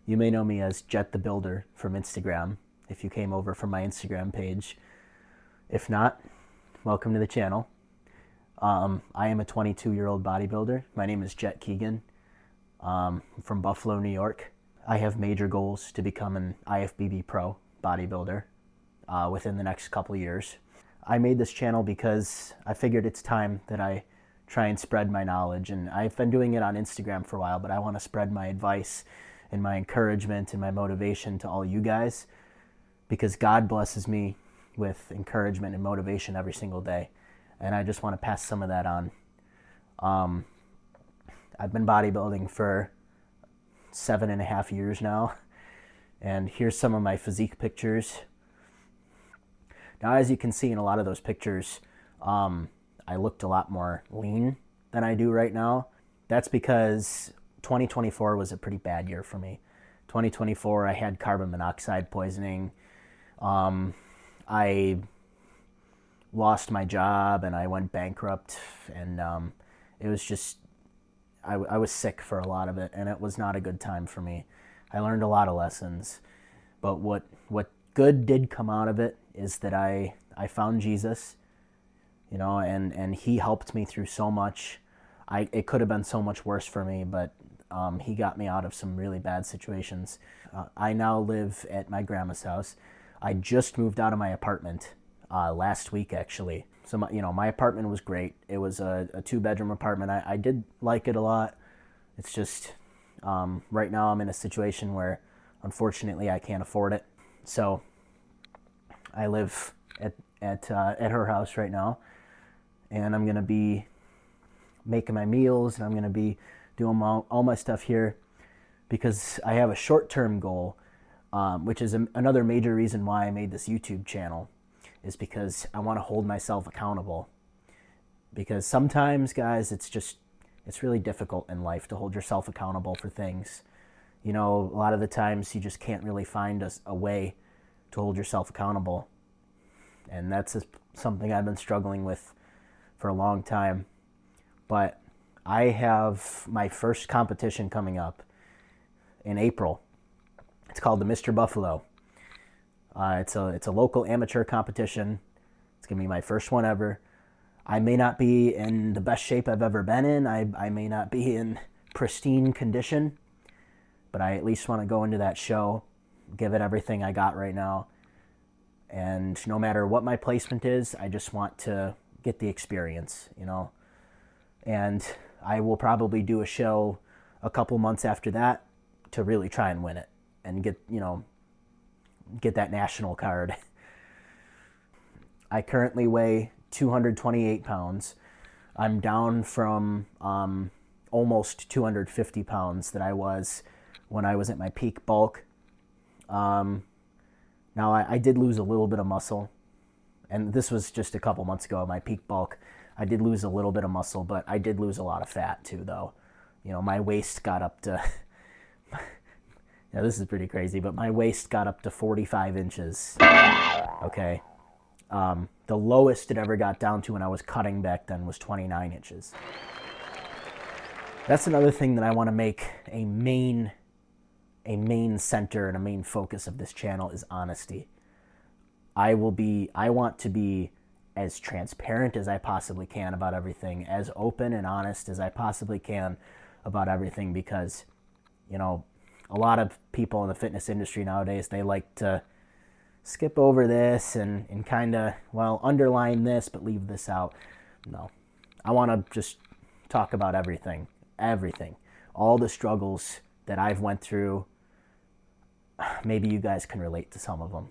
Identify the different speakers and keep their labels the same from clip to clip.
Speaker 1: You may know me as Jet the Builder from Instagram, if you came over from my Instagram page. If not, welcome to the channel. I am a 22-year-old bodybuilder. My name is Jet Keegan. I'm from Buffalo, New York. I have major goals to become an IFBB pro bodybuilder within the next couple years. I made this channel because I figured it's time that I try and spread my knowledge, and I've been doing it on Instagram for a while, but I want to spread my advice and my encouragement and my motivation to all you guys, because God blesses me with encouragement and motivation every single day, and I just want to pass some of that on. I've been bodybuilding for 7.5 years now, and here's some of my physique pictures. Now, as you can see in a lot of those pictures, I looked a lot more lean than I do right now. That's because 2024 was a pretty bad year for me. 2024, I had carbon monoxide poisoning. I lost my job and I went bankrupt, and it was just, I was sick for a lot of it, and it was not a good time for me. I learned a lot of lessons, but what good did come out of it is that I found Jesus, and he helped me through so much. It could have been so much worse for me, but he got me out of some really bad situations. I now live at my grandma's house. I just moved out of my apartment last week, actually. So my apartment was great. It was a 2-bedroom apartment. I did like it a lot. It's just right now I'm in a situation where unfortunately I can't afford it. So I live at her house right now, and I'm gonna be making my meals, and I'm gonna be doing all my stuff here because I have a short-term goal, which is another major reason why I made this YouTube channel, is because I want to hold myself accountable. Because sometimes, guys, it's really difficult in life to hold yourself accountable for things. A lot of the times you just can't really find a way to hold yourself accountable. And that's something I've been struggling with for a long time. But I have my first competition coming up in April. It's called the Mr. Buffalo. It's a local amateur competition. It's going to be my first one ever. I may not be in the best shape I've ever been in. I may not be in pristine condition, but I at least want to go into that show, give it everything I got right now. And no matter what my placement is, I just want to get the experience, And I will probably do a show a couple months after that to really try and win it and get that national card. I currently weigh 228 pounds. I'm down from almost 250 pounds that I was when I was at my peak bulk. Now, I did lose a little bit of muscle, and this was just a couple months ago at my peak bulk. I did lose a little bit of muscle, but I did lose a lot of fat too, though. My waist got up to, now this is pretty crazy, but my waist got up to 45 inches, okay? The lowest it ever got down to when I was cutting back then was 29 inches. That's another thing that I want to make a main center and a main focus of this channel is honesty. I want to be as transparent as I possibly can about everything, as open and honest as I possibly can about everything, because, a lot of people in the fitness industry nowadays, they like to skip over this and kind of, underline this, but leave this out. No, I want to just talk about everything, all the struggles that I've went through. Maybe you guys can relate to some of them,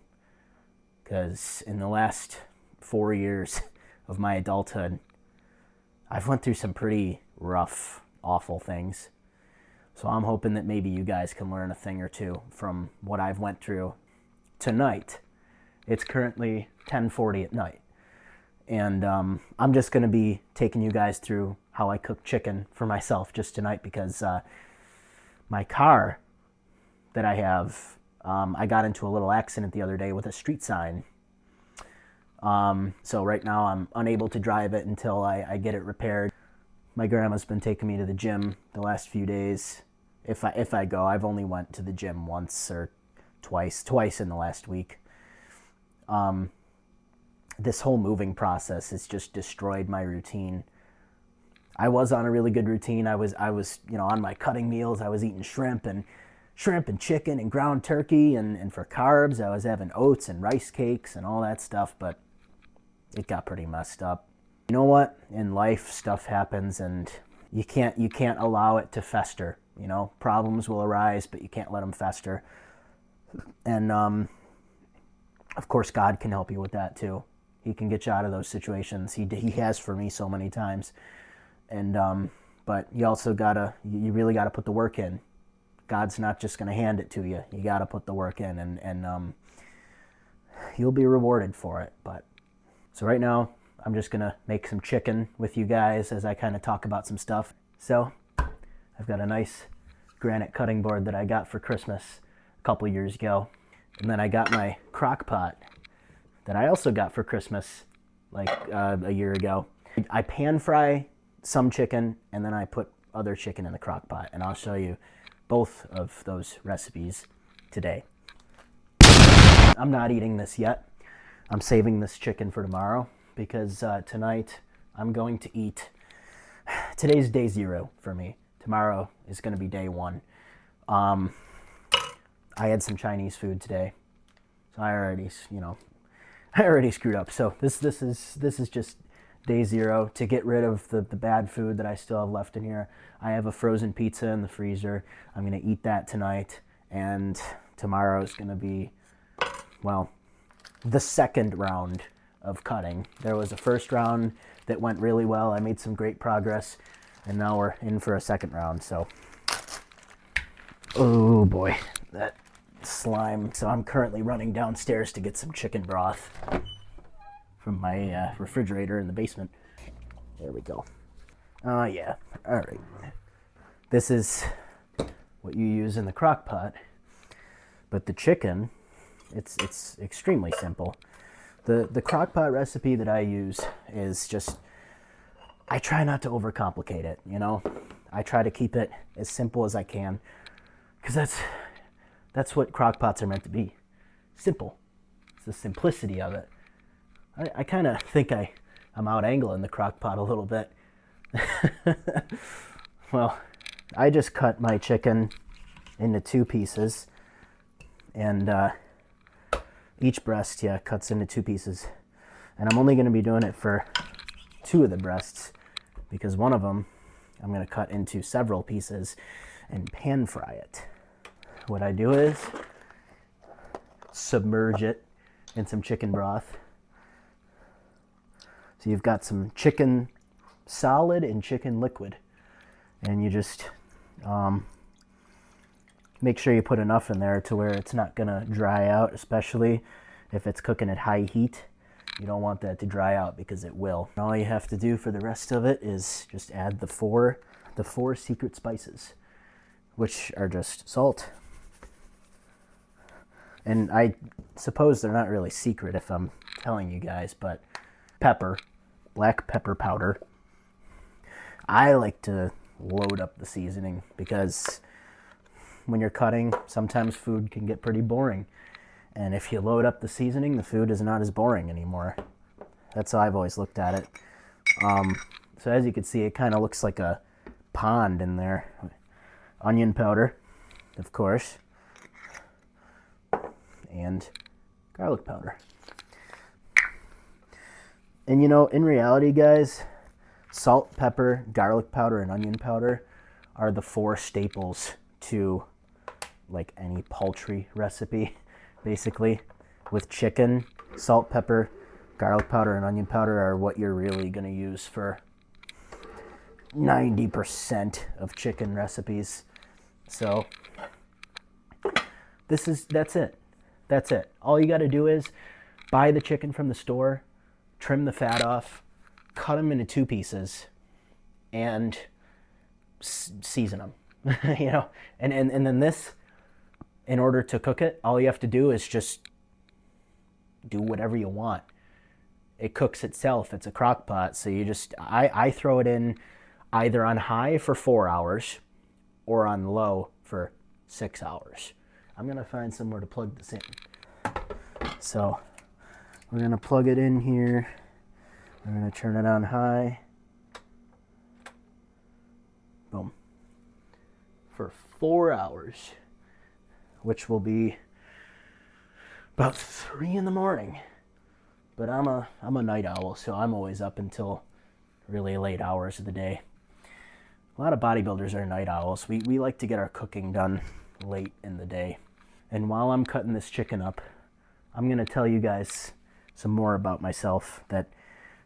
Speaker 1: because in the last 4 years of my adulthood, I've went through some pretty rough, awful things. So I'm hoping that maybe you guys can learn a thing or two from what I've went through. Tonight, it's currently 10:40 at night, and I'm just going to be taking you guys through how I cook chicken for myself just tonight, because my car that I have, I got into a little accident the other day with a street sign. So right now I'm unable to drive it until I get it repaired. My grandma's been taking me to the gym the last few days. if I go. I've only went to the gym once or twice in the last week. This whole moving process has just destroyed my routine. I was on a really good routine. I was on my cutting meals. I was eating shrimp and chicken and ground turkey, and for carbs I was having oats and rice cakes and all that stuff, but it got pretty messed up. You know what? In life, stuff happens, and you can't allow it to fester. Problems will arise, but you can't let them fester. And of course, God can help you with that too. He can get you out of those situations. He has for me so many times. And but you also you really gotta put the work in. God's not just gonna hand it to you. You gotta put the work in, and you'll be rewarded for it. But so right now, I'm just gonna make some chicken with you guys as I kind of talk about some stuff. So I've got a nice granite cutting board that I got for Christmas a couple years ago. And then I got my Crockpot that I also got for Christmas like a year ago. I pan fry some chicken, and then I put other chicken in the Crockpot. And I'll show you both of those recipes today. I'm not eating this yet. I'm saving this chicken for tomorrow, because tonight I'm going to eat. Today's day 0 for me. Tomorrow is going to be day 1. I had some Chinese food today, so I already screwed up. So this is just day 0 to get rid of the bad food that I still have left in here. I have a frozen pizza in the freezer. I'm going to eat that tonight, and tomorrow is going to be, well, the second round of cutting. There was a first round that went really well. I made some great progress, and now we're in for a second round. So, oh boy, that slime. So I'm currently running downstairs to get some chicken broth from my refrigerator in the basement. There we go. Oh yeah, all right. This is what you use in the crock pot, but the chicken, it's extremely simple. The crock pot recipe that I use is just, I try not to overcomplicate it, I try to keep it as simple as I can, because that's what crock pots are meant to be. Simple. It's the simplicity of it. I kind of think I'm out angling the crock pot a little bit. Well, I just cut my chicken into 2 pieces, and each breast, cuts into 2 pieces. And I'm only going to be doing it for 2 of the breasts, because one of them I'm going to cut into several pieces and pan fry it. What I do is submerge it in some chicken broth. So you've got some chicken solid and chicken liquid, and you just make sure you put enough in there to where it's not gonna dry out, especially if it's cooking at high heat. You don't want that to dry out, because it will. All you have to do for the rest of it is just add the four secret spices, which are just salt. And I suppose they're not really secret if I'm telling you guys, but pepper, black pepper powder. I like to load up the seasoning, because when you're cutting, sometimes food can get pretty boring. And if you load up the seasoning, the food is not as boring anymore. That's how I've always looked at it. So as you can see, it kind of looks like a pond in there. Onion powder, of course, and garlic powder. And in reality, guys, salt, pepper, garlic powder, and onion powder are the 4 staples to like any poultry recipe, basically. With chicken, salt, pepper, garlic powder, and onion powder are what you're really going to use for 90% of chicken recipes. So that's it. All you got to do is buy the chicken from the store, trim the fat off, cut them into 2 pieces, and season them. And then this, in order to cook it, all you have to do is just do whatever you want. It cooks itself. It's a crock pot, so I throw it in either on high for 4 hours or on low for 6 hours. I'm going to find somewhere to plug this in. So we're going to plug it in here. We're going to turn it on high. Boom. For 4 hours, which will be about 3 in the morning. But I'm a night owl, so I'm always up until really late hours of the day. A lot of bodybuilders are night owls. We like to get our cooking done late in the day. And while I'm cutting this chicken up, I'm going to tell you guys some more about myself that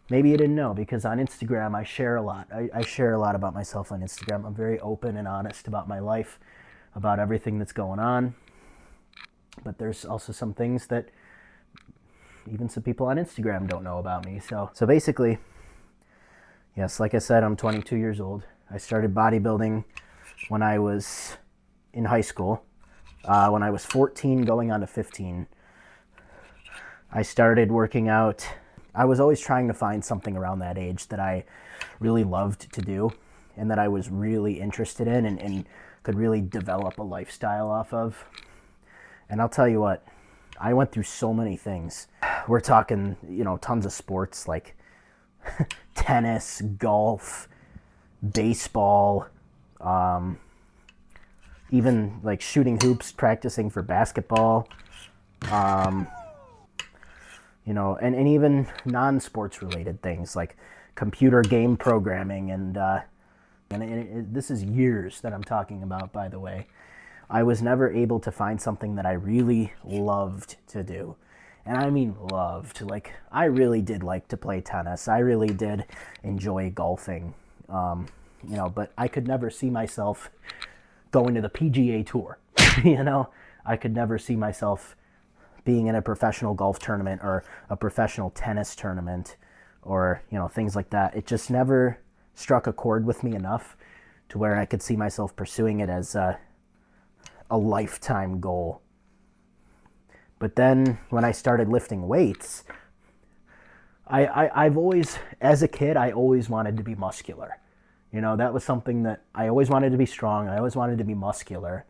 Speaker 1: maybe you didn't know, because on Instagram I share a lot. I share a lot about myself on Instagram. I'm very open and honest about my life, about everything that's going on. But there's also some things that even some people on Instagram don't know about me. So basically, yes, like I said, I'm 22 years old. I started bodybuilding when I was in high school. When I was 14 going on to 15, I started working out. I was always trying to find something around that age that I really loved to do and that I was really interested in and could really develop a lifestyle off of. And I'll tell you what, I went through so many things. We're talking, tons of sports like tennis, golf, baseball, even like shooting hoops, practicing for basketball, and even non-sports related things like computer game programming and this is years that I'm talking about, by the way. I was never able to find something that I really loved to do. And I mean loved. Like, I really did like to play tennis. I really did enjoy golfing. But I could never see myself going to the PGA Tour. I could never see myself being in a professional golf tournament or a professional tennis tournament or, things like that. It just never struck a chord with me enough to where I could see myself pursuing it as a lifetime goal. But then when I started lifting weights, I've always, as a kid, I always wanted to be muscular. That was something that I always wanted to be strong. I always wanted to be muscular.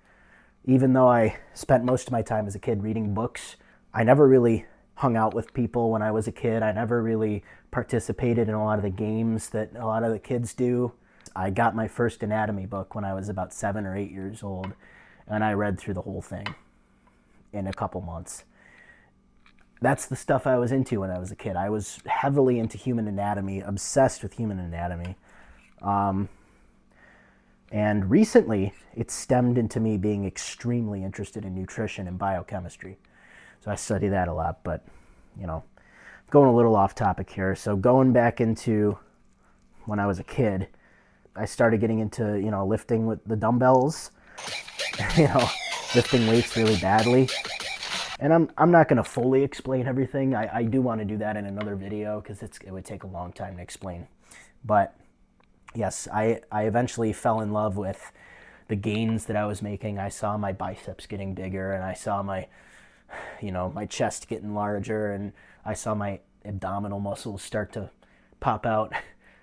Speaker 1: Even though I spent most of my time as a kid reading books, I never really hung out with people when I was a kid. I never really participated in a lot of the games that a lot of the kids do. I got my first anatomy book when I was about 7 or 8 years old, and I read through the whole thing in a couple months. That's the stuff I was into when I was a kid. I was heavily into human anatomy, obsessed with human anatomy. And recently, it stemmed into me being extremely interested in nutrition and biochemistry. So I study that a lot, but, going a little off topic here. So going back into when I was a kid, I started getting into, lifting with the dumbbells, lifting weights really badly. And I'm not going to fully explain everything. I do want to do that in another video because it would take a long time to explain. But yes, I eventually fell in love with the gains that I was making. I saw my biceps getting bigger, and I saw my chest getting larger, and I saw my abdominal muscles start to pop out.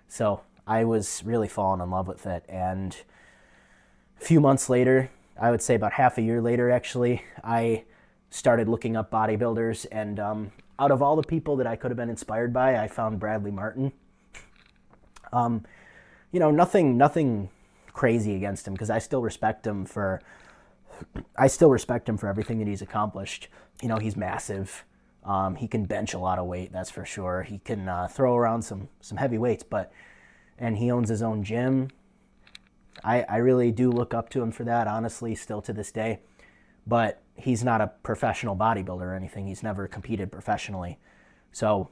Speaker 1: So I was really falling in love with it. And a few months later, I would say about half a year later, actually, I started looking up bodybuilders. And out of all the people that I could have been inspired by, I found Bradley Martin. Nothing crazy against him, because I still respect him for everything that he's accomplished. He's massive. He can bench a lot of weight, that's for sure. He can throw around some heavy weights, and he owns his own gym. I really do look up to him for that, honestly, still to this day. But he's not a professional bodybuilder or anything. He's never competed professionally. So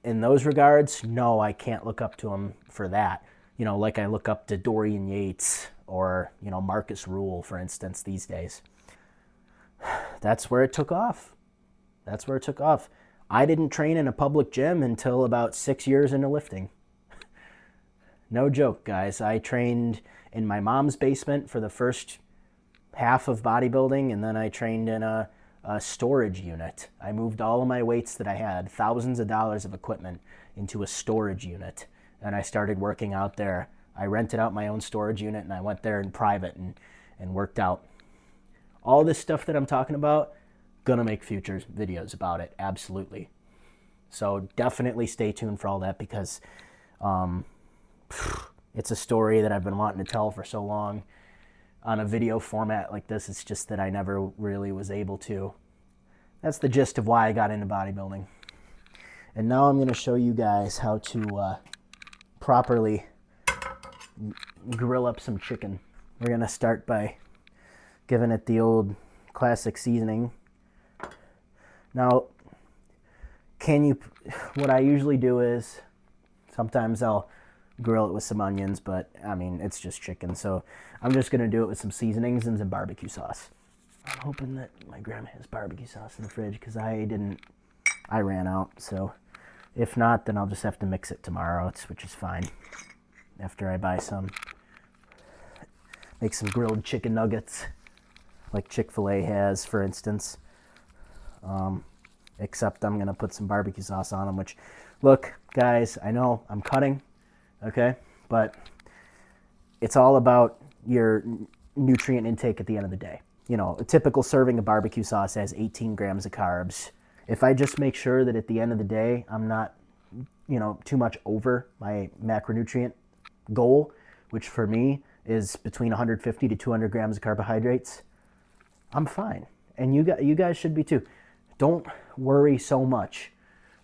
Speaker 1: in those regards, no, I can't look up to him for that. Like I look up to Dorian Yates or, Marcus Rule, for instance, these days. That's where it took off. I didn't train in a public gym until about 6 years into lifting. No joke, guys. I trained in my mom's basement for the first half of bodybuilding, and then I trained in a storage unit. I moved all of my weights that I had, thousands of dollars of equipment, into a storage unit, and I started working out there. I rented out my own storage unit, and I went there in private and and worked out. All this stuff that I'm talking about, gonna make future videos about it, absolutely. So definitely stay tuned for all that, because it's a story that I've been wanting to tell for so long on a video format like this. It's just that I never really was able to. That's the gist of why I got into bodybuilding. And now I'm going to show you guys how to properly grill up some chicken. We're going to start by giving it the old classic seasoning. Now, what I usually do is, sometimes I'll grill it with some onions, but I mean, it's just chicken, so I'm just gonna do it with some seasonings and some barbecue sauce. I'm hoping that my grandma has barbecue sauce in the fridge, because I ran out. So if not, then I'll just have to mix it tomorrow, which is fine, after I buy some. Make some grilled chicken nuggets like Chick-fil-A has, for instance, except I'm gonna put some barbecue sauce on them. Which, look guys, I know I'm cutting, okay, but it's all about your nutrient intake at the end of the day. You know, a typical serving of barbecue sauce has 18 grams of carbs. If I just make sure that at the end of the day I'm not, you know, too much over my macronutrient goal, which for me is between 150 to 200 grams of carbohydrates, I'm fine. And you guys should be too. Don't worry so much.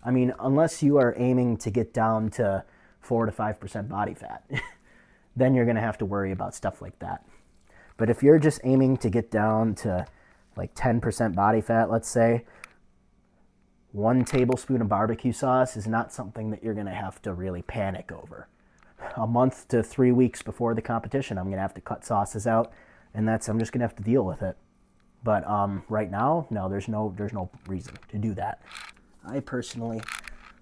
Speaker 1: I mean, unless you are aiming to get down to 4 to 5% body fat, then you're going to have to worry about stuff like that. But if you're just aiming to get down to like 10% body fat, let's say, 1 tablespoon of barbecue sauce is not something that you're going to have to really panic over. A month to 3 weeks before the competition, I'm going to have to cut sauces out, and I'm just going to have to deal with it. But right now, no, there's no reason to do that. I personally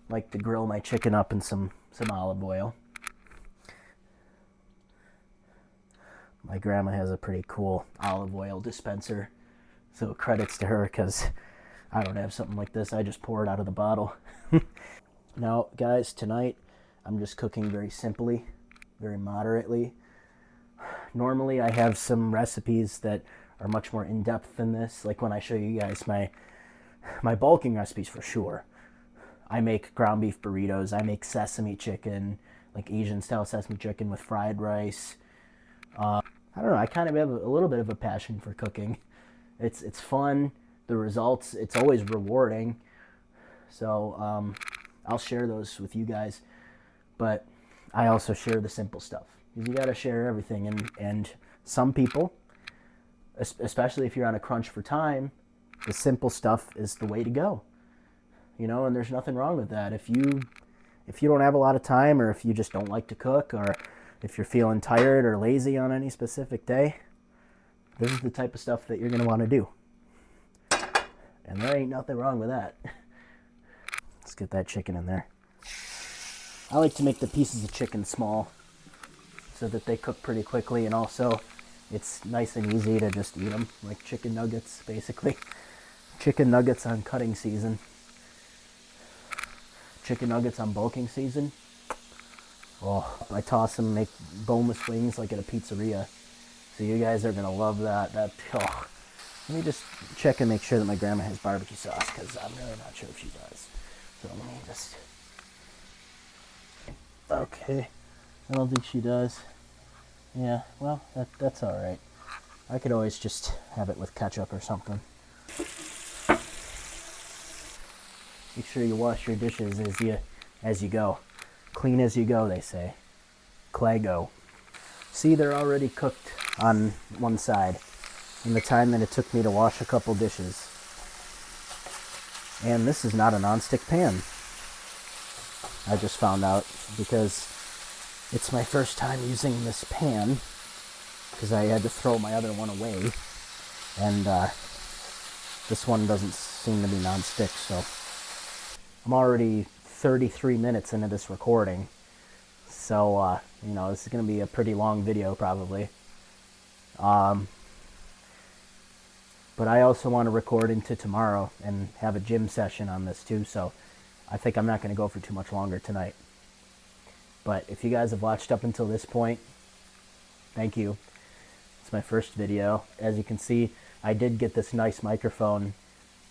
Speaker 1: like to grill my chicken up in some olive oil. My grandma has a pretty cool olive oil dispenser, so credits to her, because I don't have something like this. I just pour it out of the bottle. Now, guys, tonight I'm just cooking very simply, very moderately. Normally I have some recipes that are much more in-depth than this, like when I show you guys my bulking recipes, for sure. I make ground beef burritos, I make sesame chicken, like Asian style sesame chicken with fried rice. I don't know, I kind of have a little bit of a passion for cooking. It's fun, the results, it's always rewarding. So I'll share those with you guys, but I also share the simple stuff, because you got to share everything. And some people, especially if you're on a crunch for time, the simple stuff is the way to go. You know, and there's nothing wrong with that. If you don't have a lot of time, or if you just don't like to cook, or if you're feeling tired or lazy on any specific day, this is the type of stuff that you're going to want to do. And there ain't nothing wrong with that. Let's get that chicken in there. I like to make the pieces of chicken small so that they cook pretty quickly, and also it's nice and easy to just eat them, like chicken nuggets, basically. Chicken nuggets on cutting season. Chicken nuggets on bulking season. Oh, I toss them, make boneless wings like at a pizzeria. So you guys are gonna love that. Oh. Let me just check and make sure that my grandma has barbecue sauce, because I'm really not sure if she does. So let me just... Okay, I don't think she does. Yeah, well, that's alright. I could always just have it with ketchup or something. Make sure you wash your dishes as you go. Clean as you go, they say. Clago. See, they're already cooked on one side in the time that it took me to wash a couple dishes. And this is not a non-stick pan, I just found out, because it's my first time using this pan, because I had to throw my other one away, and this one doesn't seem to be non-stick. So I'm already 33 minutes into this recording, so you know, this is going to be a pretty long video probably. But I also want to record into tomorrow and have a gym session on this too, so I think I'm not going to go for too much longer tonight. But if you guys have watched up until this point, thank you. It's my first video. As you can see, I did get this nice microphone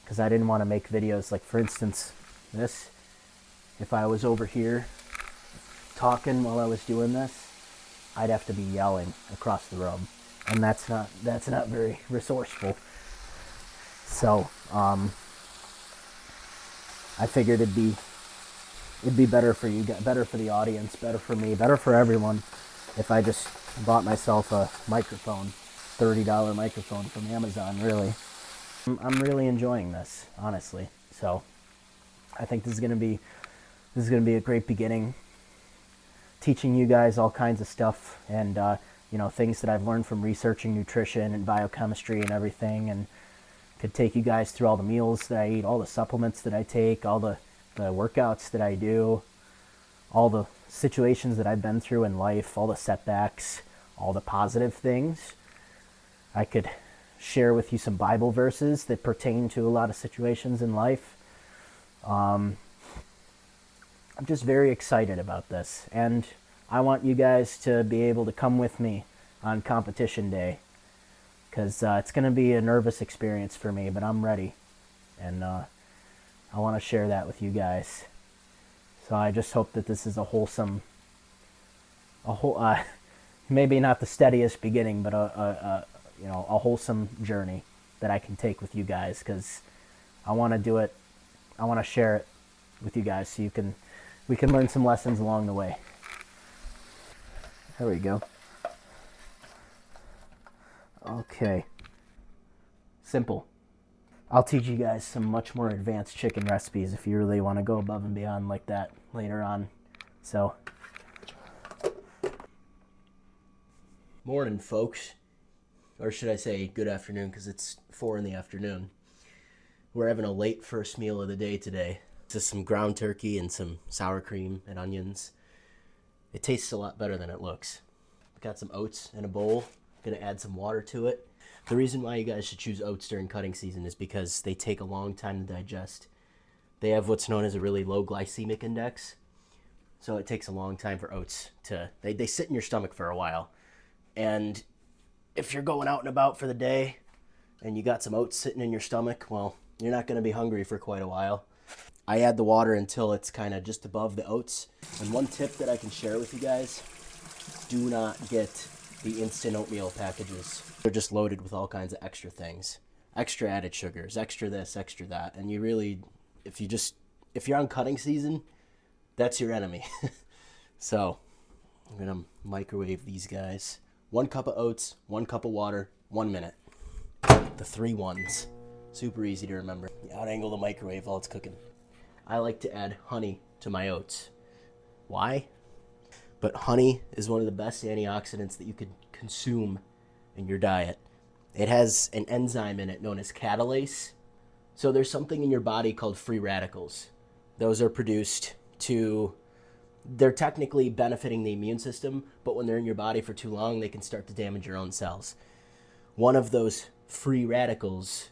Speaker 1: because I didn't want to make videos like, for instance, this. If I was over here talking while I was doing this, I'd have to be yelling across the room, and that's not very resourceful. So I figured it'd be better for you, better for the audience, better for me, better for everyone if I just bought myself a microphone, $30 microphone from Amazon. Really, I'm really enjoying this, honestly. So I think this is gonna be a great beginning, teaching you guys all kinds of stuff, and you know, things that I've learned from researching nutrition and biochemistry and everything, and could take you guys through all the meals that I eat, all the supplements that I take, all the workouts that I do, all the situations that I've been through in life, all the setbacks, all the positive things. I could share with you some Bible verses that pertain to a lot of situations in life. I'm just very excited about this, and I want you guys to be able to come with me on competition day, because it's going to be a nervous experience for me, but I'm ready, and I want to share that with you guys. So I just hope that this is maybe not the steadiest beginning, but a wholesome journey that I can take with you guys, because I want to do it. I want to share it with you guys so we can learn some lessons along the way. There we go. Okay. Simple. I'll teach you guys some much more advanced chicken recipes if you really want to go above and beyond like that later on. So, morning, folks. Or should I say good afternoon, because it's 4 in the afternoon. We're having a late first meal of the day today. Just some ground turkey and some sour cream and onions. It tastes a lot better than it looks. Got some oats in a bowl. Gonna add some water to it. The reason why you guys should choose oats during cutting season is because they take a long time to digest. They have what's known as a really low glycemic index. So it takes a long time for oats to, they sit in your stomach for a while. And if you're going out and about for the day and you got some oats sitting in your stomach, well, you're not gonna be hungry for quite a while. I add the water until it's kind of just above the oats. And one tip that I can share with you guys, do not get the instant oatmeal packages. They're just loaded with all kinds of extra things. Extra added sugars, extra this, extra that. And you really, if you're on cutting season, that's your enemy. So, I'm gonna microwave these guys. 1 cup of oats, 1 cup of water, 1 minute. The 3 ones. Super easy to remember. You out-angle the microwave while it's cooking. I like to add honey to my oats. Why? But honey is one of the best antioxidants that you could consume in your diet. It has an enzyme in it known as catalase. So there's something in your body called free radicals. Those are produced they're technically benefiting the immune system, but when they're in your body for too long, they can start to damage your own cells. One of those free radicals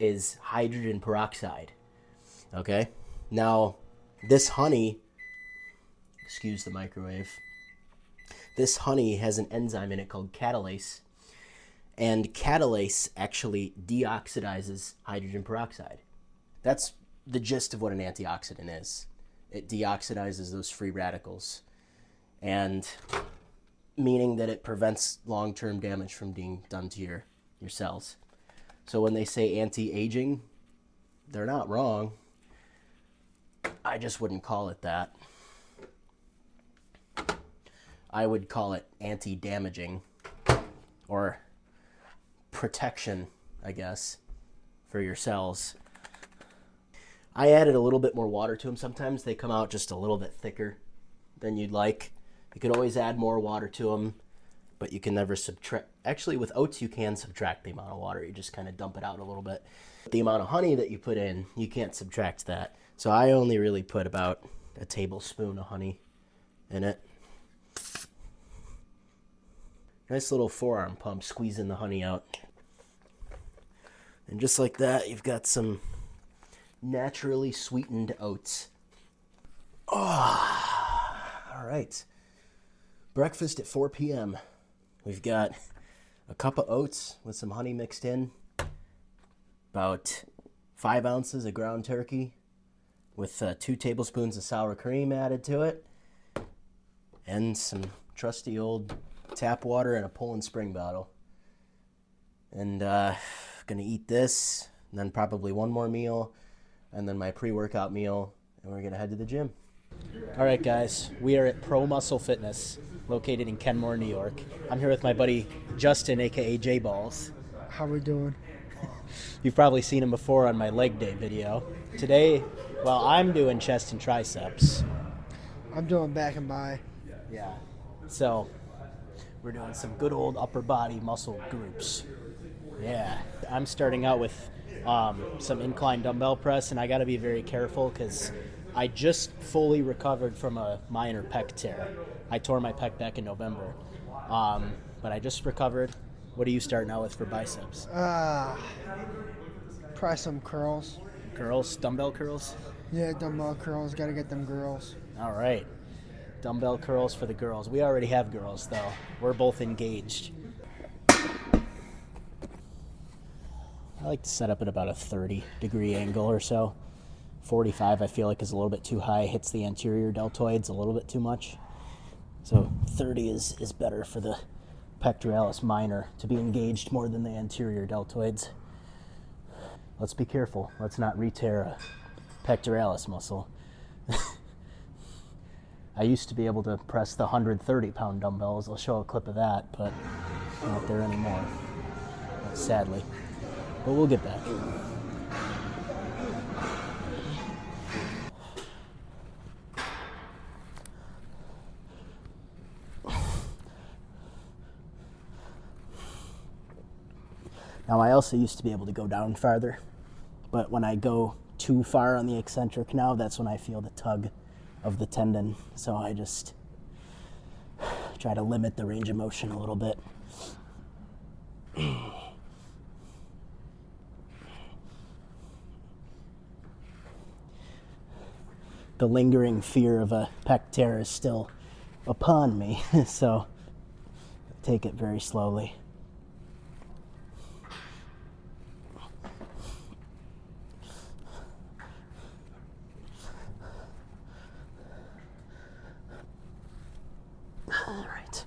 Speaker 1: is hydrogen peroxide. Okay? Now, this honey, excuse the microwave, this honey has an enzyme in it called catalase, and catalase actually deoxidizes hydrogen peroxide. That's the gist of what an antioxidant is. It deoxidizes those free radicals, and meaning that it prevents long-term damage from being done to your cells. So when they say anti-aging, they're not wrong. I just wouldn't call it that. I would call it anti-damaging, or protection, I guess, for your cells. I added a little bit more water to them. Sometimes they come out just a little bit thicker than you'd like. You could always add more water to them, but you can never subtract. Actually, with oats, you can subtract the amount of water. You just kind of dump it out a little bit. The amount of honey that you put in, you can't subtract that. So I only really put about a tablespoon of honey in it. Nice little forearm pump, squeezing the honey out. And just like that, you've got some naturally sweetened oats. Oh, all right. Breakfast at 4 p.m. We've got a cup of oats with some honey mixed in, about 5 ounces of ground turkey with 2 tablespoons of sour cream added to it, and some trusty old tap water in a Poland Spring bottle. And gonna eat this, and then probably one more meal, and then my pre-workout meal, and we're gonna head to the gym. All right, guys, we are at Pro Muscle Fitness, located in Kenmore, New York. I'm here with my buddy Justin, aka J Balls.
Speaker 2: How we doing?
Speaker 1: You've probably seen him before on my leg day video. Today, well, I'm doing chest and triceps.
Speaker 2: I'm doing back and by.
Speaker 1: Yeah. So, we're doing some good old upper body muscle groups. Yeah. I'm starting out with some incline dumbbell press, and I got to be very careful because I just fully recovered from a minor pec tear. I tore my pec back in November, but I just recovered. What are you starting out with for biceps?
Speaker 2: Probably some curls.
Speaker 1: Curls? Dumbbell curls?
Speaker 2: Yeah, dumbbell curls. Got to get them girls.
Speaker 1: All right. Dumbbell curls for the girls. We already have girls, though. We're both engaged. I like to set up at about a 30-degree angle or so. 45 I feel like is a little bit too high. Hits the anterior deltoids a little bit too much. So 30 is better for the pectoralis minor to be engaged more than the anterior deltoids. Let's be careful. Let's not re-tear a pectoralis muscle. I used to be able to press the 130-pound dumbbells. I'll show a clip of that, but not there anymore, sadly. But we'll get back. Now, I also used to be able to go down farther, but when I go too far on the eccentric now, that's when I feel the tug of the tendon. So I just try to limit the range of motion a little bit. The lingering fear of a pec tear is still upon me, so take it very slowly. All right.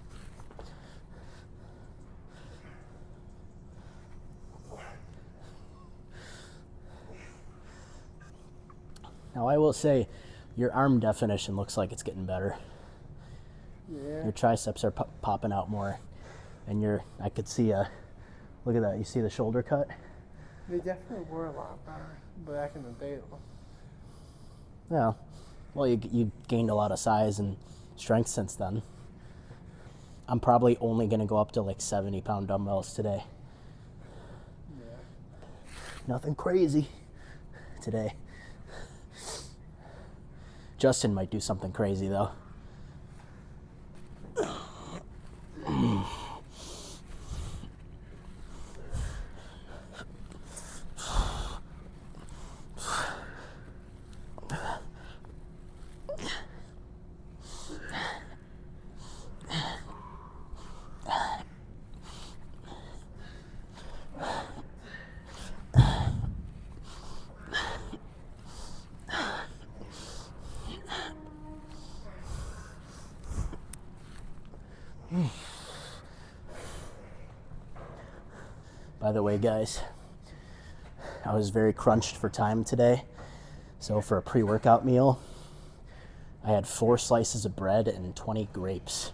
Speaker 1: Now, I will say, your arm definition looks like it's getting better.
Speaker 2: Yeah.
Speaker 1: Your triceps are popping out more, and I could see look at that. You see the shoulder cut?
Speaker 2: They definitely were a lot better back in the day, though.
Speaker 1: Yeah. Well, you gained a lot of size and strength since then. I'm probably only going to go up to like 70-pound dumbbells today.
Speaker 2: Yeah.
Speaker 1: Nothing crazy today. Justin might do something crazy, though. By the way, guys, I was very crunched for time today. So for a pre-workout meal, I had 4 slices of bread and 20 grapes.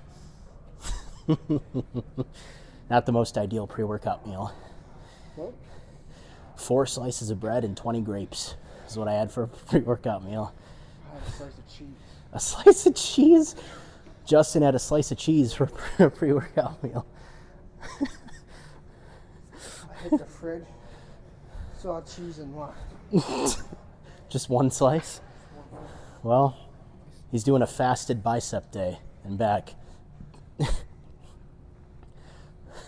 Speaker 1: Not the most ideal pre-workout meal.
Speaker 2: What?
Speaker 1: 4 slices of bread and 20 grapes is what I had for a pre-workout meal.
Speaker 2: I had a slice of cheese.
Speaker 1: A slice of cheese? Justin had a slice of cheese for a pre-workout meal.
Speaker 2: I hit the fridge, saw cheese and left.
Speaker 1: Just one slice? Well, he's doing a fasted bicep day and back.
Speaker 2: Brought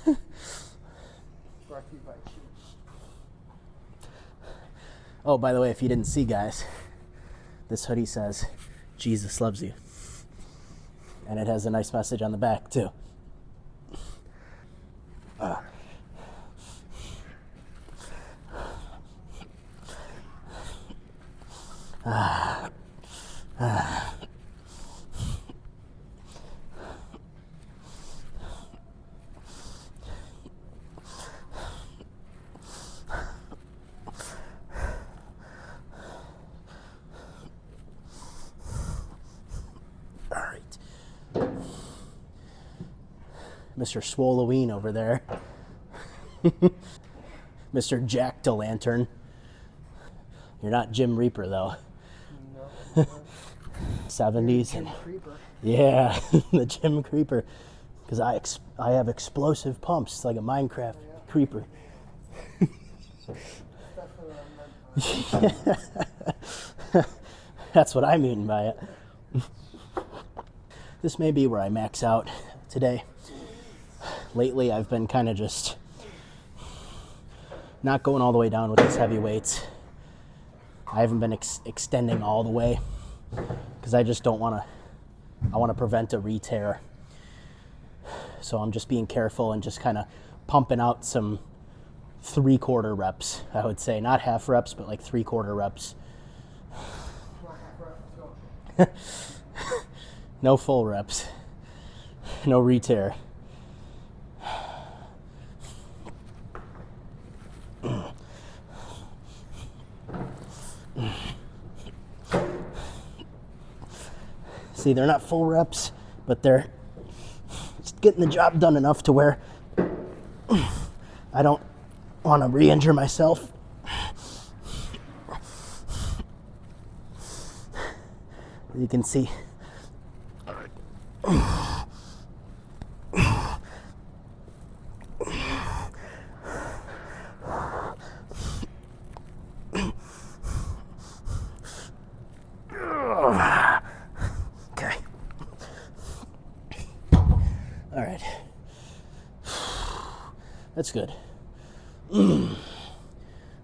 Speaker 2: to you by cheese.
Speaker 1: Oh, by the way, if you didn't see, guys, this hoodie says, Jesus loves you. And it has a nice message on the back, too. All right. Mr. Swalloween over there. Mr. Jack-o'-lantern. You're not Jim Reaper, though.
Speaker 2: No.
Speaker 1: 70s.
Speaker 2: Jim Creeper.
Speaker 1: Yeah, the Jim Creeper. Because I have explosive pumps like a Minecraft creeper.
Speaker 2: That's what I meant by it.
Speaker 1: That's what I mean by it. This may be where I max out today. Lately, I've been kind of just not going all the way down with these heavy weights. I haven't been extending all the way because I just don't want to. I want to prevent a re-tear. So I'm just being careful and just kind of pumping out some 3/4 reps, I would say. Not half reps, but like 3/4 reps. No full reps. No re-tear. See, they're not full reps, but they're just getting the job done enough to where I don't want to re-injure myself. You can see. Okay. All right. That's good. We're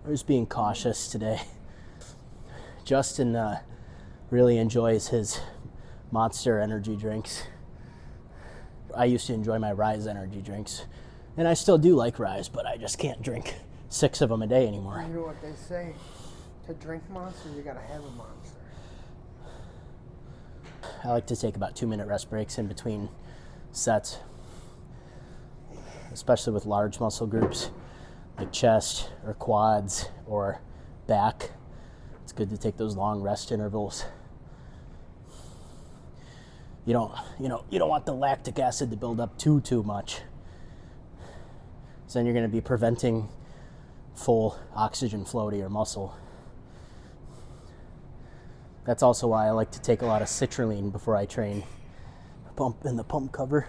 Speaker 1: just being cautious today. Justin really enjoys his Monster energy drinks. I used to enjoy my Rise energy drinks. And I still do like Rise, but I just can't drink 6 of them a day anymore.
Speaker 2: You know what they say? To drink Monster, you gotta have a Monster.
Speaker 1: I like to take about 2-minute rest breaks in between sets, especially with large muscle groups like chest or quads or back. It's good to take those long rest intervals. You don't want the lactic acid to build up too much. So then you're going to be preventing full oxygen flow to your muscle. That's also why I like to take a lot of citrulline before I train. Pump in the pump cover.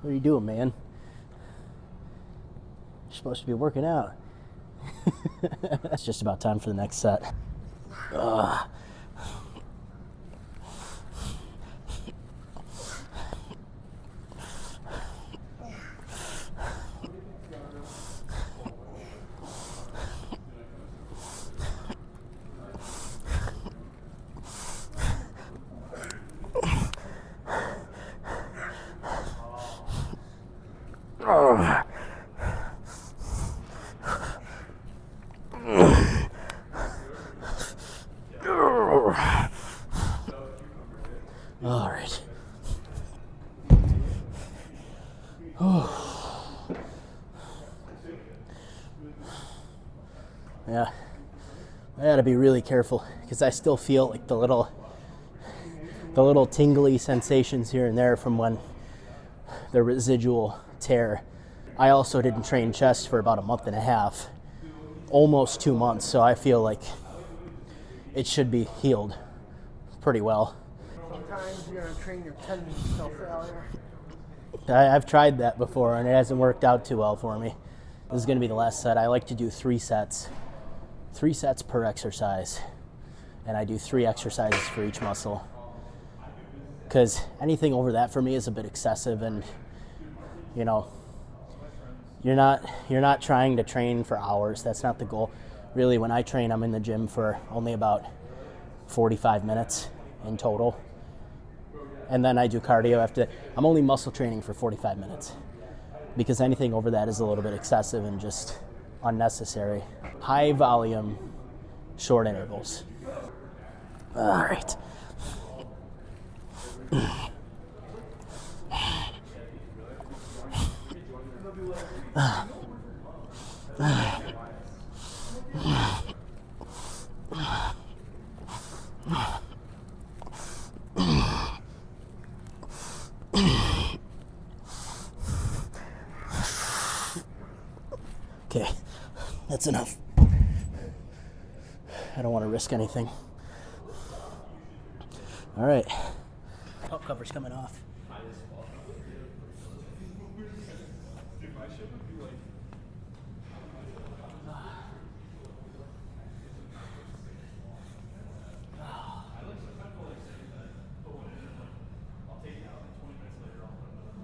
Speaker 1: What are you doing, man? You're supposed to be working out. It's just about time for the next set. Ugh. All right. Yeah, I gotta be really careful because I still feel like the little tingly sensations here and there from when the residual tear. I also didn't train chest for about a month and a half, almost 2 months, so I feel like it should be healed pretty well.
Speaker 2: Sometimes you're gonna train your tendons till failure.
Speaker 1: I've tried that before and it hasn't worked out too well for me. This is gonna be the last set. I like to do 3 sets. 3 sets per exercise. And I do 3 exercises for each muscle. Because anything over that for me is a bit excessive, and you're not trying to train for hours. That's not the goal. Really, when I train, I'm in the gym for only about 45 minutes in total. And then I do cardio after that. I'm only muscle training for 45 minutes. because anything over that is a little bit excessive and just unnecessary. High volume, short intervals. All right. Okay, that's enough. I don't want to risk anything. All right. Pump cover's coming off.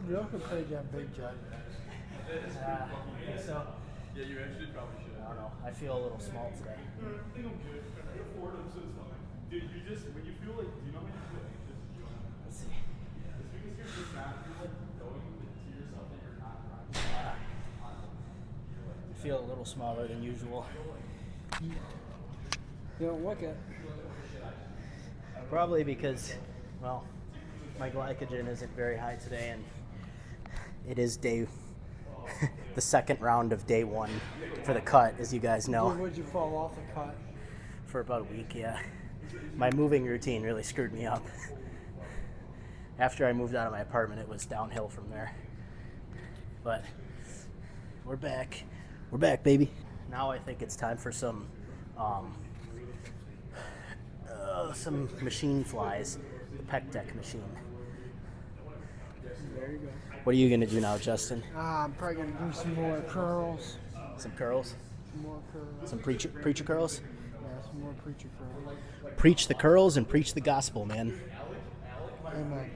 Speaker 2: You all could play that big jug.
Speaker 1: So,
Speaker 3: Yeah, you actually probably should.
Speaker 1: I don't know. I feel a little small today.
Speaker 3: I think I'm good. I can afford them, so it's fine. Dude, you just, when you feel like, do you know when you feel anxious? You don't have to.
Speaker 1: Let's see.
Speaker 3: It's because you're just not, you're like going to yourself that you're not trying.
Speaker 1: I feel a little smaller than usual.
Speaker 2: You don't look it.
Speaker 1: Probably because, well, my glycogen isn't very high today, and it is the second round of day one for the cut, as you guys know.
Speaker 2: When would you fall off the cut?
Speaker 1: For about a week, yeah. My moving routine really screwed me up. After I moved out of my apartment, it was downhill from there. But we're back. We're back, baby. Now I think it's time for some machine flies, the pec deck machine.
Speaker 2: There you go.
Speaker 1: What are you gonna do now, Justin?
Speaker 2: I'm probably going to do some more curls.
Speaker 1: Some curls?
Speaker 2: Some more curls.
Speaker 1: Some preacher curls?
Speaker 2: Yeah, some more preacher curls.
Speaker 1: Preach the curls and preach the gospel, man.
Speaker 2: Amen.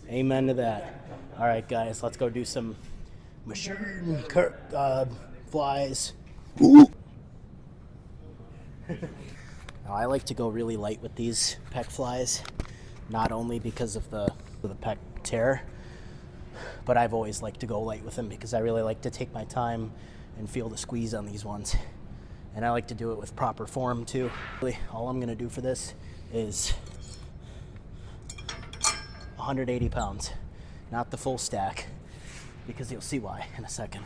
Speaker 1: Amen to that. All right, guys, let's go do some machine flies. Now, I like to go really light with these pec flies, not only because of the pec tear, but I've always liked to go light with them because I really like to take my time and feel the squeeze on these ones. And I like to do it with proper form too. Really, all I'm gonna do for this is 180 pounds, not the full stack, because you'll see why in a second.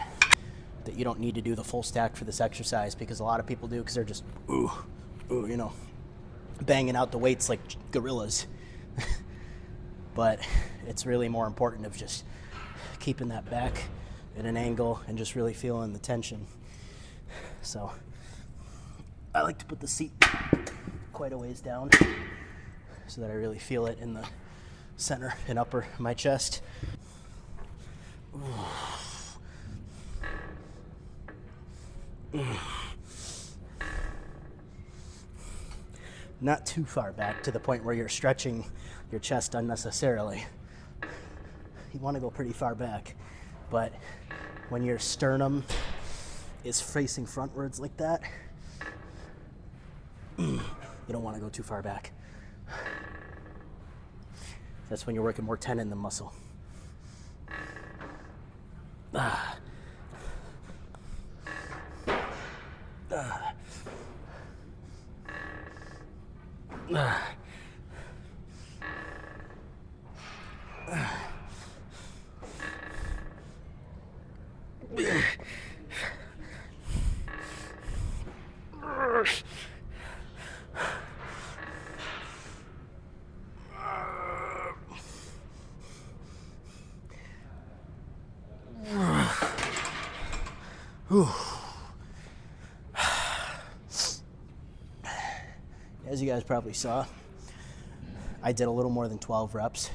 Speaker 1: That you don't need to do the full stack for this exercise, because a lot of people do, because they're just, you know, banging out the weights like gorillas. But it's really more important of just keeping that back at an angle and just really feeling the tension. So I like to put the seat quite a ways down so that I really feel it in the center and upper of my chest. Not too far back to the point where you're stretching your chest unnecessarily. You want to go pretty far back, but when your sternum is facing frontwards like that, you don't want to go too far back. That's when you're working more tendon than muscle. As you guys probably saw, I did a little more than 12 reps.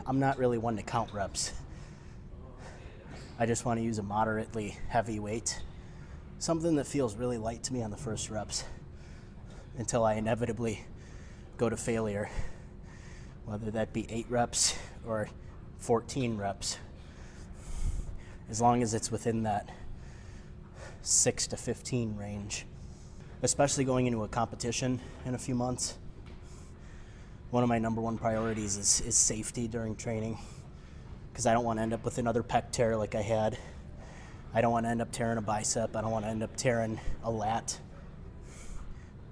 Speaker 1: I'm not really one to count reps. I just want to use a moderately heavy weight, something that feels really light to me on the first reps, until I inevitably go to failure, whether that be 8 reps or 14 reps. As long as it's within that 6 to 15 range. Especially going into a competition in a few months. One of my number one priorities is safety during training, because I don't want to end up with another pec tear like I had. I don't want to end up tearing a bicep. I don't want to end up tearing a lat.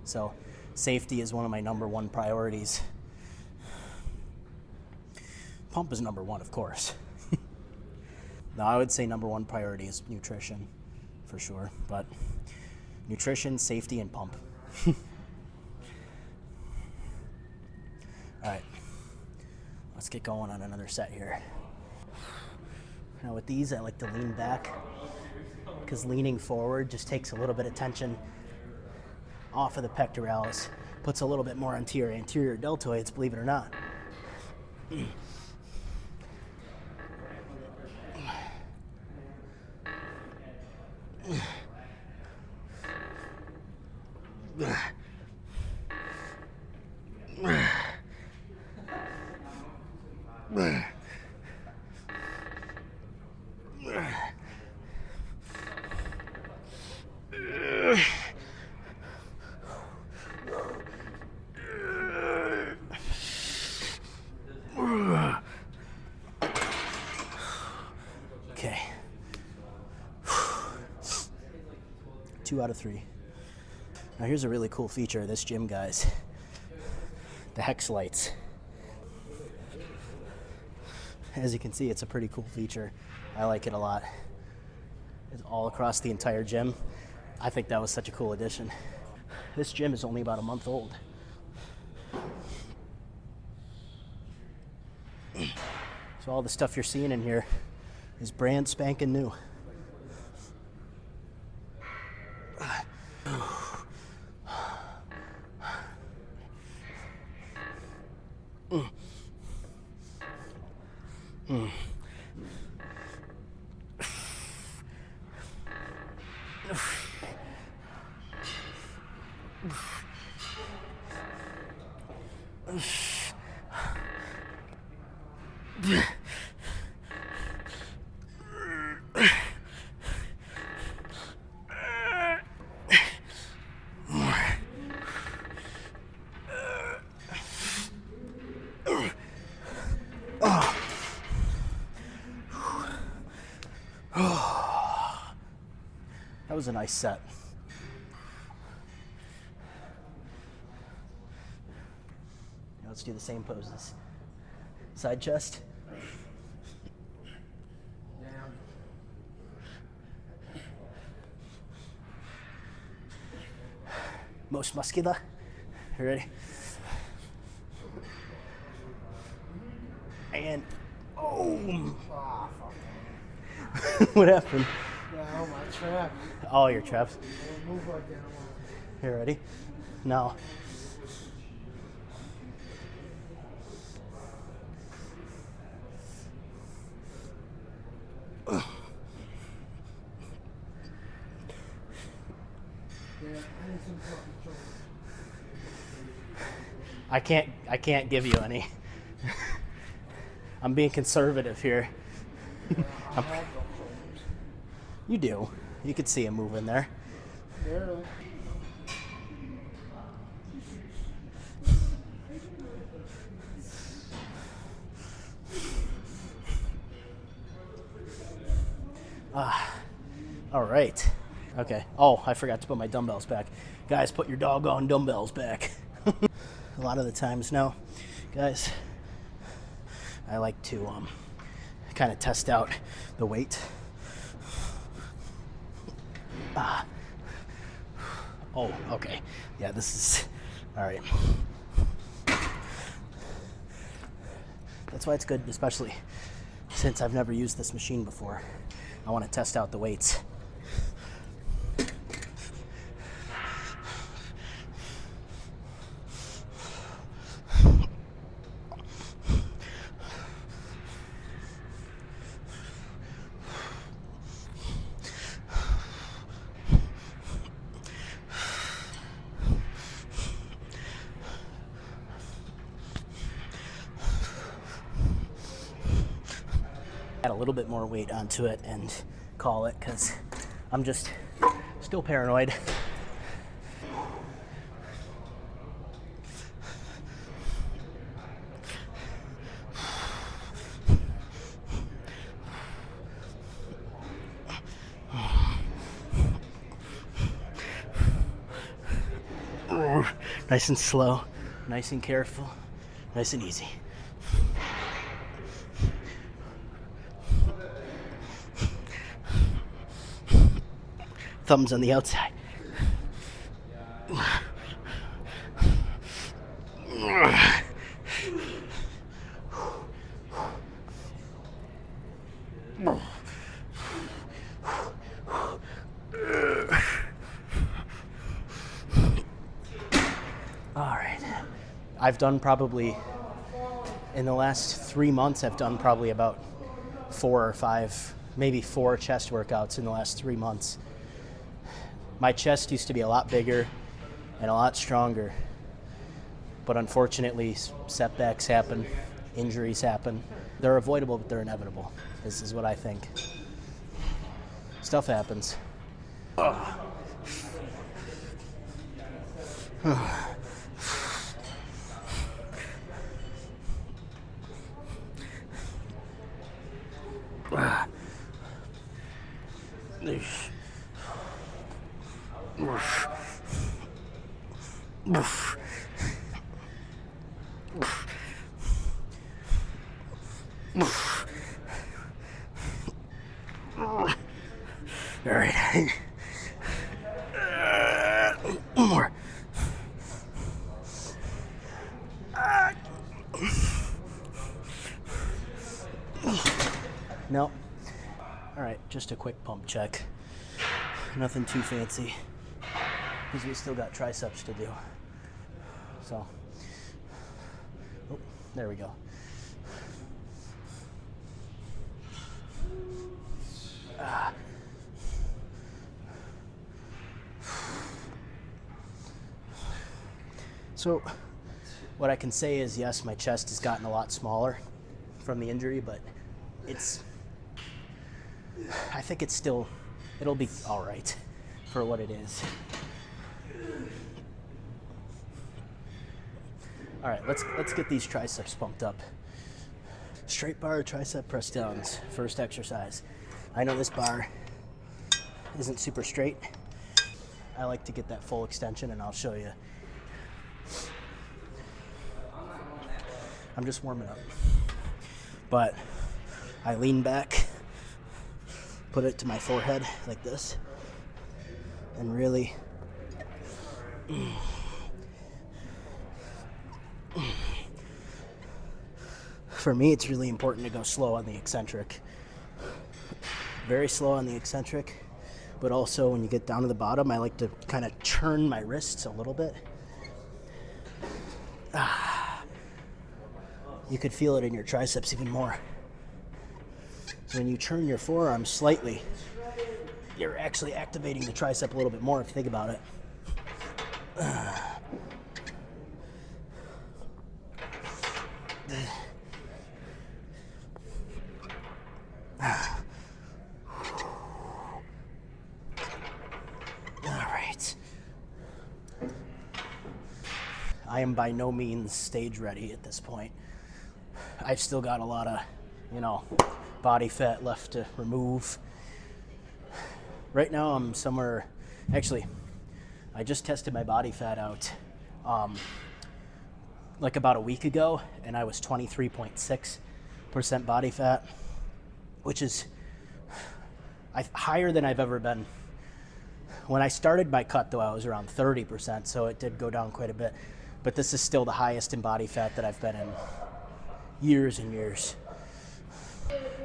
Speaker 1: So safety is one of my #1 priorities. Pump is #1, of course. No, I would say #1 priority is nutrition, for sure. But nutrition, safety, and pump. All right, let's get going on another set here. Now with these, I like to lean back because leaning forward just takes a little bit of tension off of the pectoralis, puts a little bit more onto your anterior deltoids, believe it or not. Okay. 2 out of 3. Now here's a really cool feature of this gym, guys. The hex lights. As you can see, it's a pretty cool feature. I like it a lot. It's all across the entire gym. I think that was such a cool addition. This gym is only about a month old. So all the stuff you're seeing in here is brand spanking new. That was a nice set. Now let's do the same poses. Side chest. Most muscular. You ready? And oh,
Speaker 2: Ah, fuck.
Speaker 1: what happened?
Speaker 2: Yeah, my trap.
Speaker 1: Oh, your traps.
Speaker 2: Don't move like that.
Speaker 1: You ready? Now. I can't give you any. I'm being conservative here. You do. You could see him moving there.
Speaker 2: Barely.
Speaker 1: All right. Okay. Oh, I forgot to put my dumbbells back. Guys, put your doggone dumbbells back. A lot of the times now, guys, I like to kind of test out the weight. Oh, okay. Yeah, this is all right. That's why it's good, especially since I've never used this machine before. I want to test out the weights. Add a little bit more weight onto it and call it, because I'm just still paranoid. Nice and slow, nice and careful, nice and easy. Thumbs on the outside. All right. I've done probably, in the last 3 months, I've done probably about 4 or 5, maybe 4 chest workouts in the last 3 months. My chest used to be a lot bigger and a lot stronger, but unfortunately setbacks happen, injuries happen. They're avoidable, but they're inevitable. This is what I think. Stuff happens. All right. More. No. All right, just a quick pump check. Nothing too fancy, because we still got triceps to do. So, oh, there we go. So, what I can say is, yes, my chest has gotten a lot smaller from the injury, but I think it's still, it'll be all right for what it is. All right, let's get these triceps pumped up. Straight bar tricep press downs, first exercise. I know this bar isn't super straight. I like to get that full extension, and I'll show you. I'm just warming up. But I lean back, put it to my forehead like this, and really for me, it's really important to go slow on the eccentric. Very slow on the eccentric, but also when you get down to the bottom, I like to kind of turn my wrists a little bit. You could feel it in your triceps even more. So when you turn your forearm slightly, you're actually activating the tricep a little bit more if you think about it. I am by no means stage ready at this point. I've still got a lot of, body fat left to remove. Right now I'm somewhere, actually, I just tested my body fat out like about a week ago, and I was 23.6% body fat, which is higher than I've ever been. When I started my cut, though, I was around 30%, so it did go down quite a bit. But this is still the highest in body fat that I've been in years and years.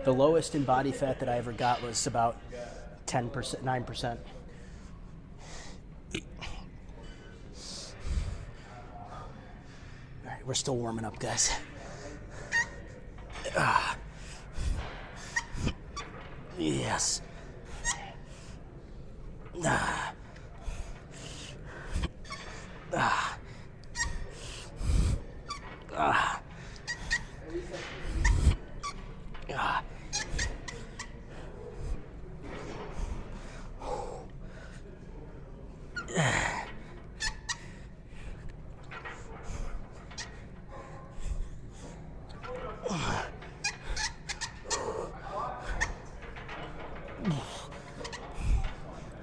Speaker 1: The lowest in body fat that I ever got was about 10%, 9%. All right, we're still warming up, guys. Yes.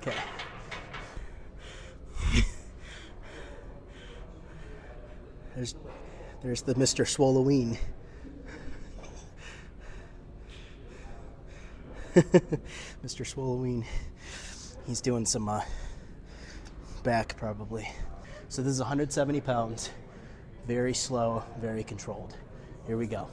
Speaker 1: Okay. There's the Mr. Swalloween. Mr. Swalloween. He's doing some back probably. So this is 170 pounds. Very slow, very controlled. Here we go.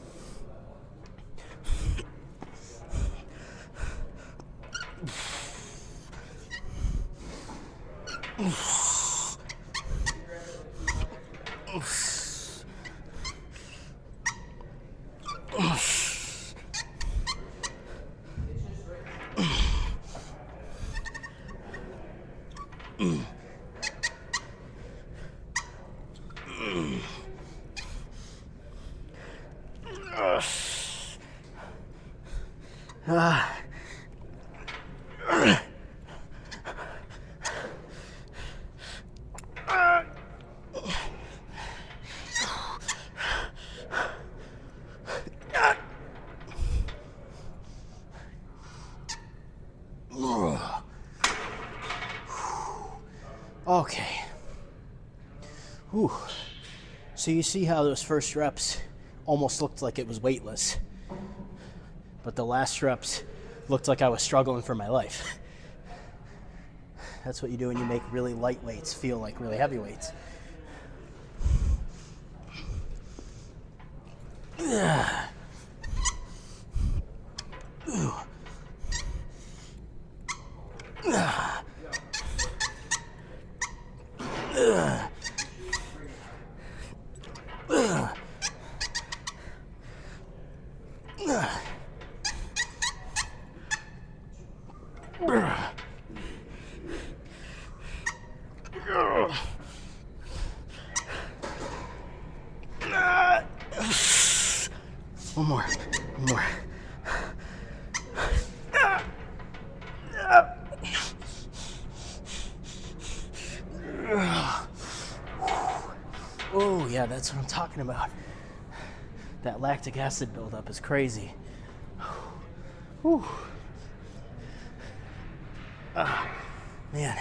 Speaker 1: Okay. Whew. So you see how those first reps almost looked like it was weightless, but the last reps looked like I was struggling for my life. That's what you do when you make really light weights feel like really heavy weights. One more. Oh, yeah, that's what I'm talking about. That lactic acid buildup is crazy. Whew. Man.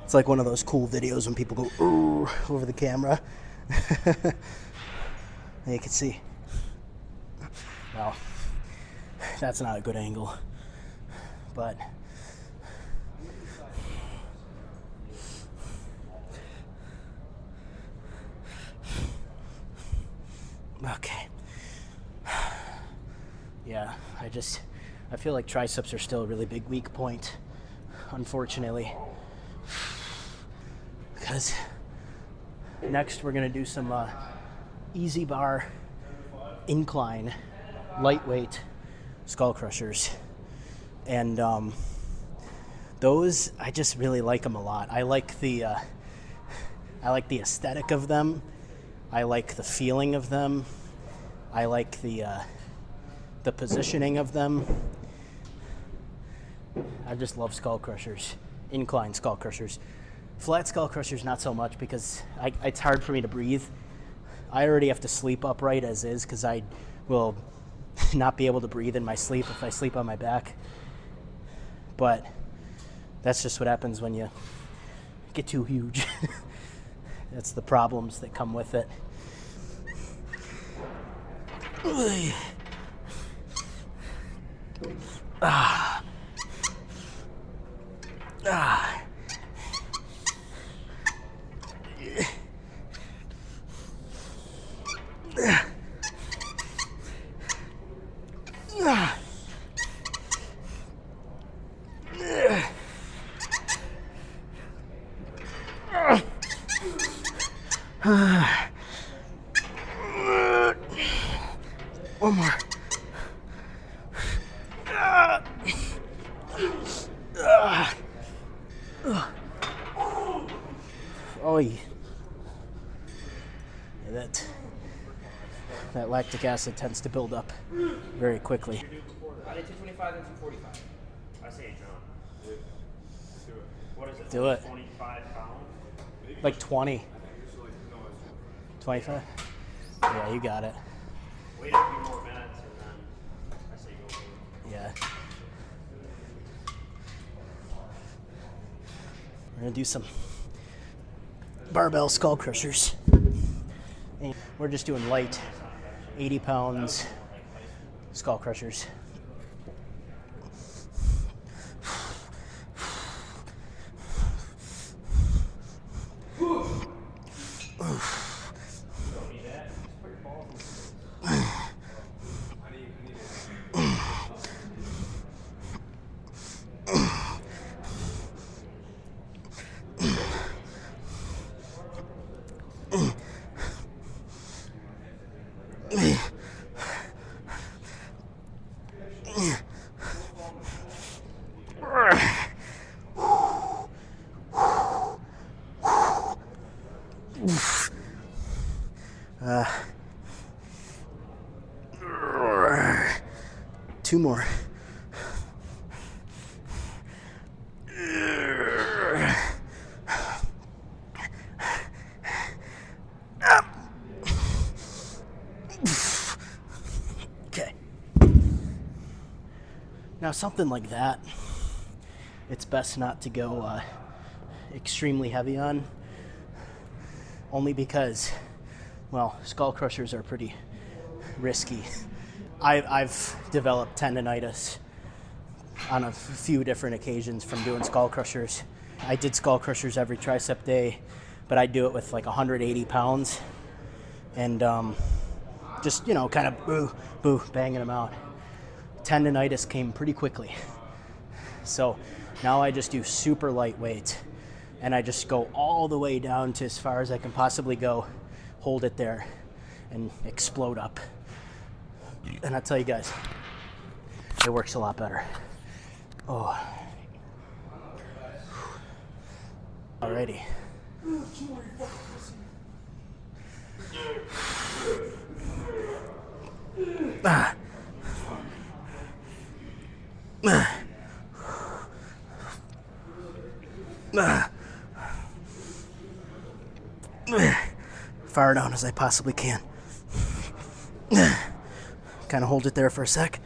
Speaker 1: It's like one of those cool videos when people go ooh over the camera. You can see. Well, that's not a good angle, but okay. Yeah, I feel like triceps are still a really big weak point, unfortunately. Because next we're gonna do some easy bar, incline, lightweight skull crushers, and those I just really like them a lot. I like the aesthetic of them. I like the feeling of them. I like the positioning of them. I just love skull crushers, incline skull crushers. Flat skull crushers, not so much, because it's hard for me to breathe. I already have to sleep upright as is because I will not be able to breathe in my sleep if I sleep on my back. But that's just what happens when you get too huge. That's the problems that come with it. One more. Oh, yeah. That lactic acid tends to build up very quickly.
Speaker 4: I did 225 and 245. I say John. What is it?
Speaker 1: Do it.
Speaker 4: 25 pounds?
Speaker 1: Like 20. 25? Yeah, you got it.
Speaker 4: Wait a few more minutes and then I say go for it.
Speaker 1: Yeah. We're gonna do some barbell skull crushers. We're just doing light, 80 pounds, skull crushers. Two more. Okay. Now something like that, it's best not to go extremely heavy on, only because, well, skull crushers are pretty risky. I've developed tendonitis on a few different occasions from doing skull crushers. I did skull crushers every tricep day, but I do it with like 180 pounds and just, you know, kind of banging them out. Tendonitis came pretty quickly. So now I just do super lightweight and I just go all the way down to as far as I can possibly go, hold it there and explode up. And I tell you guys, it works a lot better. Oh. Alrighty. Ah. Ah. Ah. Far down as I possibly can. Kind of hold it there for a sec.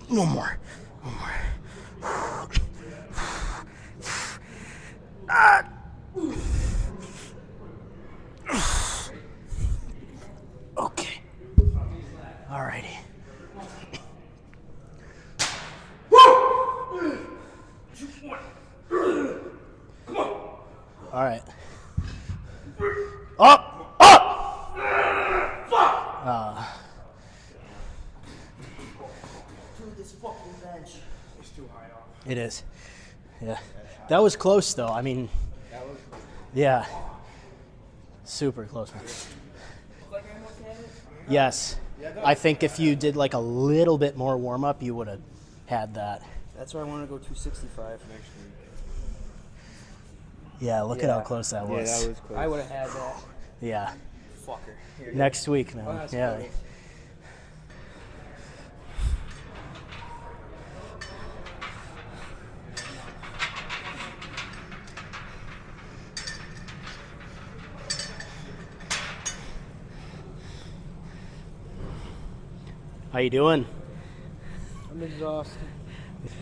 Speaker 1: One more. Okay. Alrighty. All right. Up! Up!
Speaker 4: Dude, this fucking bench is too high off.
Speaker 1: It is. Yeah. That was close, though. I mean, yeah. Super close. Yes. I think if you did like a little bit more warm-up, you would have had that.
Speaker 4: That's why I want to go 265 next week.
Speaker 1: Yeah, look at how close that was.
Speaker 4: Yeah, that was close. I would have had that.
Speaker 1: Yeah.
Speaker 4: Fucker. Here,
Speaker 1: Next week, man.
Speaker 4: that's
Speaker 1: Yeah.
Speaker 4: close.
Speaker 1: How you doing?
Speaker 2: I'm exhausted.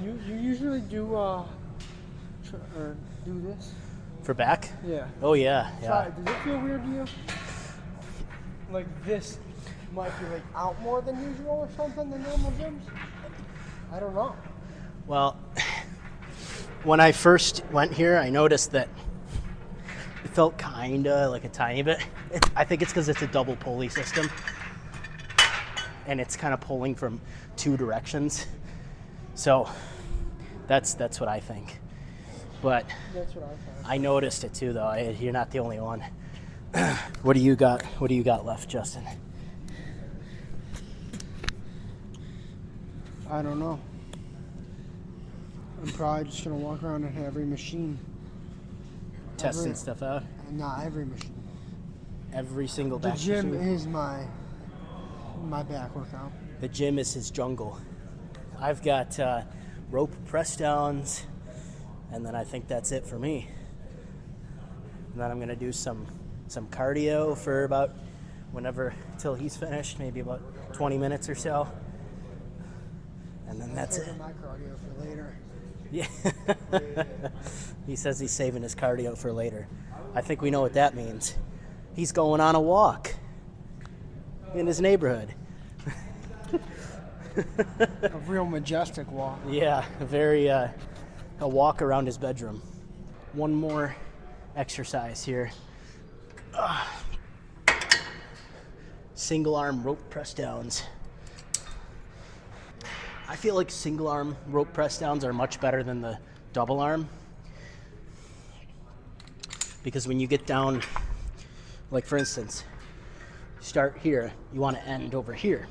Speaker 2: You usually do do this?
Speaker 1: For back?
Speaker 2: Yeah.
Speaker 1: Oh yeah, yeah.
Speaker 2: Sorry, does it feel weird to you? Like this might be like out more than usual or something than normal gyms? I don't know.
Speaker 1: Well, when I first went here, I noticed that it felt kinda like a tiny bit. I think it's because it's a double pulley system, and it's kind of pulling from two directions. So that's what I think. But
Speaker 2: That's what I found.
Speaker 1: I noticed it too, though. You're not the only one. What do you got? What do you got left, Justin?
Speaker 2: I don't know. I'm probably just gonna walk around and have every machine.
Speaker 1: Testing stuff out.
Speaker 2: Not every machine.
Speaker 1: Every single
Speaker 2: The
Speaker 1: back
Speaker 2: gym
Speaker 1: machine.
Speaker 2: is my back workout.
Speaker 1: The gym is his jungle. I've got rope press downs, and then I think that's it for me. And then I'm gonna do some cardio for about whenever till he's finished, maybe about 20 minutes or so. And then that's it.
Speaker 2: Saving my cardio for later.
Speaker 1: Yeah. He says he's saving his cardio for later. I think we know what that means. He's going on a walk in his neighborhood.
Speaker 2: A real majestic walk.
Speaker 1: Yeah, a walk around his bedroom. One more exercise here. Single arm rope press downs. I feel like single arm rope press downs are much better than the double arm. Because when you get down, like for instance, start here, you want to end over here.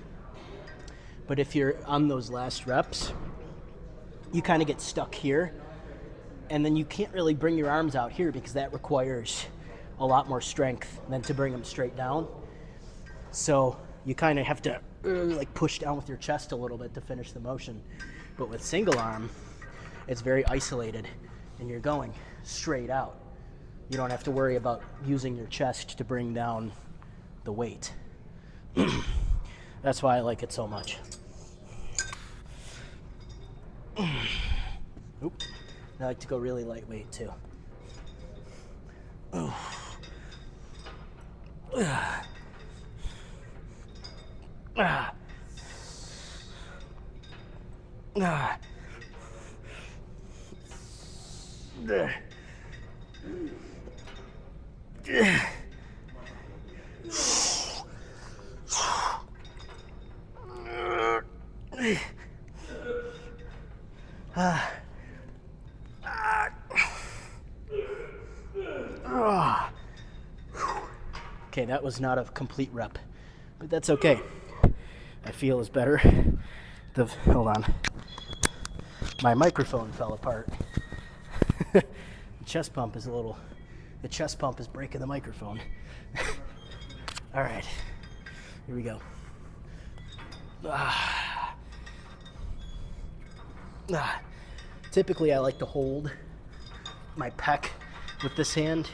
Speaker 1: But if you're on those last reps, you kind of get stuck here, and then you can't really bring your arms out here because that requires a lot more strength than to bring them straight down. So you kind of have to like push down with your chest a little bit to finish the motion. But with single arm, it's very isolated, and you're going straight out. You don't have to worry about using your chest to bring down the weight. That's why I like it so much. Oop. I like to go really lightweight too. Okay, that was not a complete rep, but that's okay. I feel is better. Hold on. My microphone fell apart. The chest pump is breaking the microphone. All right, here we go. Typically, I like to hold my pec with this hand,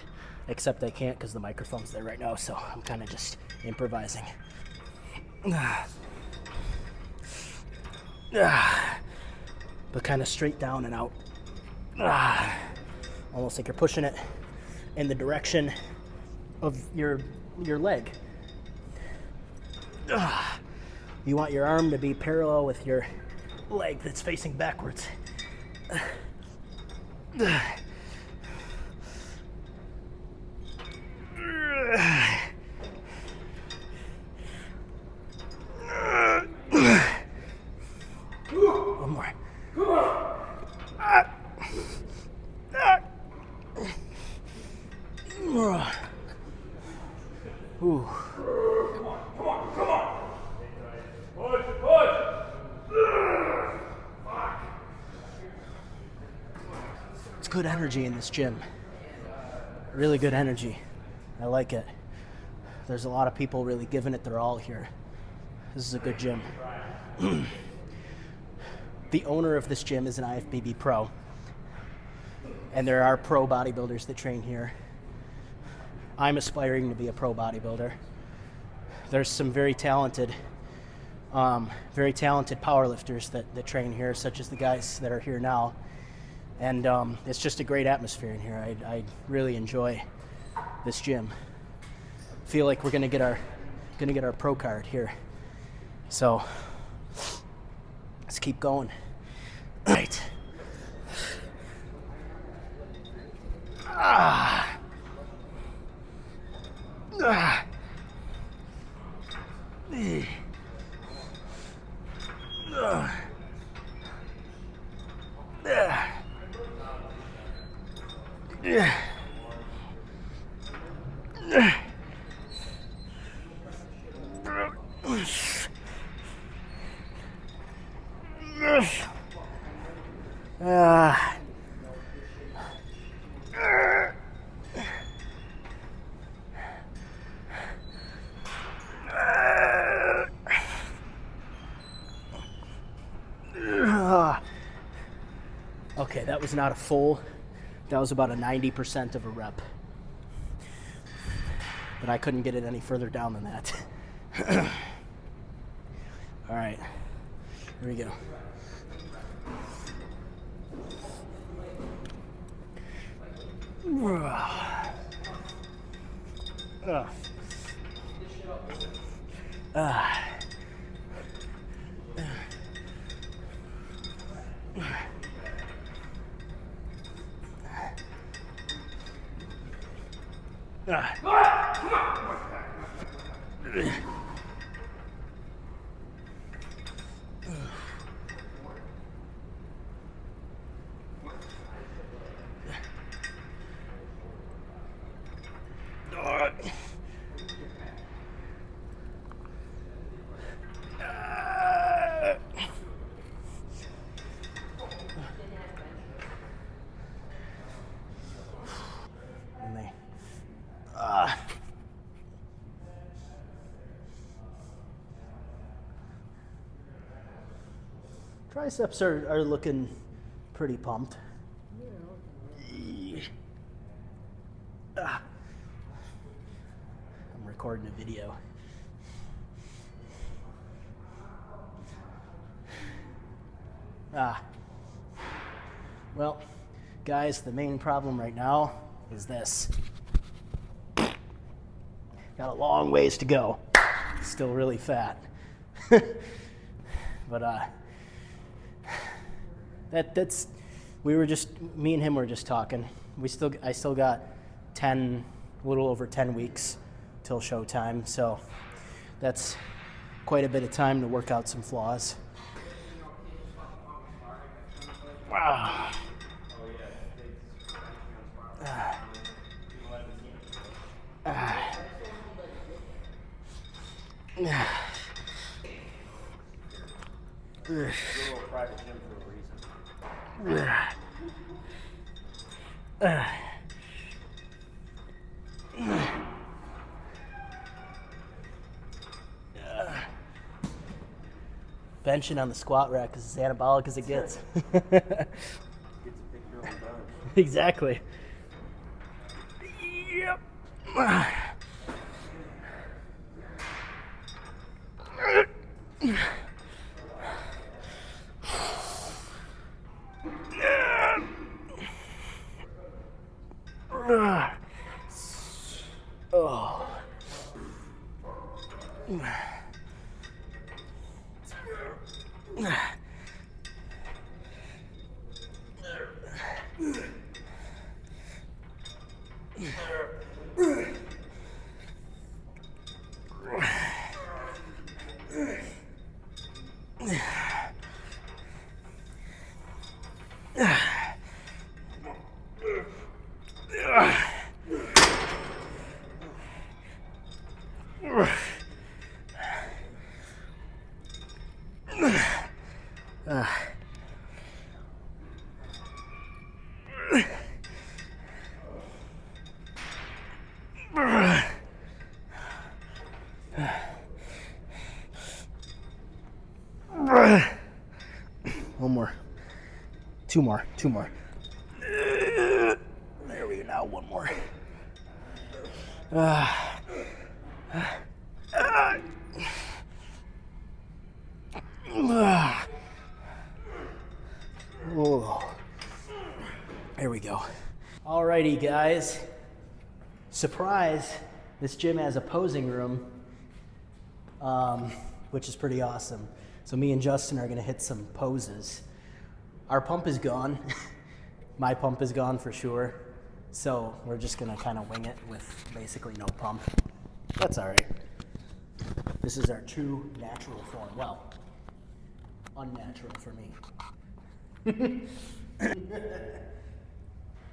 Speaker 1: except I can't because the microphone's there right now, so I'm kind of just improvising. But kind of straight down and out. Almost like you're pushing it in the direction of your leg. You want your arm to be parallel with your leg that's facing backwards. One more. Ooh. It's good energy in this gym. Really good energy. I like it. There's a lot of people really giving it their all here. This is a good gym. The owner of this gym is an IFBB pro. And there are pro bodybuilders that train here. I'm aspiring to be a pro bodybuilder. There's some very talented powerlifters that train here, such as the guys that are here now. And it's just a great atmosphere in here. I really enjoy this gym. Feel like we're gonna get our pro card here. So let's keep going. All right. Okay, that was not a full, that was about a 90% of a rep. but I couldn't get it any further down than that. All right, here we go. And they, triceps are looking pretty pumped. I'm recording a video. Well, guys, the main problem right now is this. Got a long ways to go. Still really fat. But that's me and him were just talking. I still got a little over 10 weeks till showtime, so that's quite a bit of time to work out some flaws. Wow.
Speaker 4: A little private gym for a reason.
Speaker 1: Benching on the squat rack is as anabolic as it gets.
Speaker 4: Gets a big girl done.
Speaker 1: Exactly. Yep. Oh. One more. Two more. There we go. Now one more. Oh. There we go. Alrighty, guys. Surprise, this gym has a posing room, which is pretty awesome. So me and Justin are gonna hit some poses. Our pump is gone. My pump is gone for sure. So we're just gonna kind of wing it with basically no pump. That's all right. This is our true natural form. Well, unnatural for me.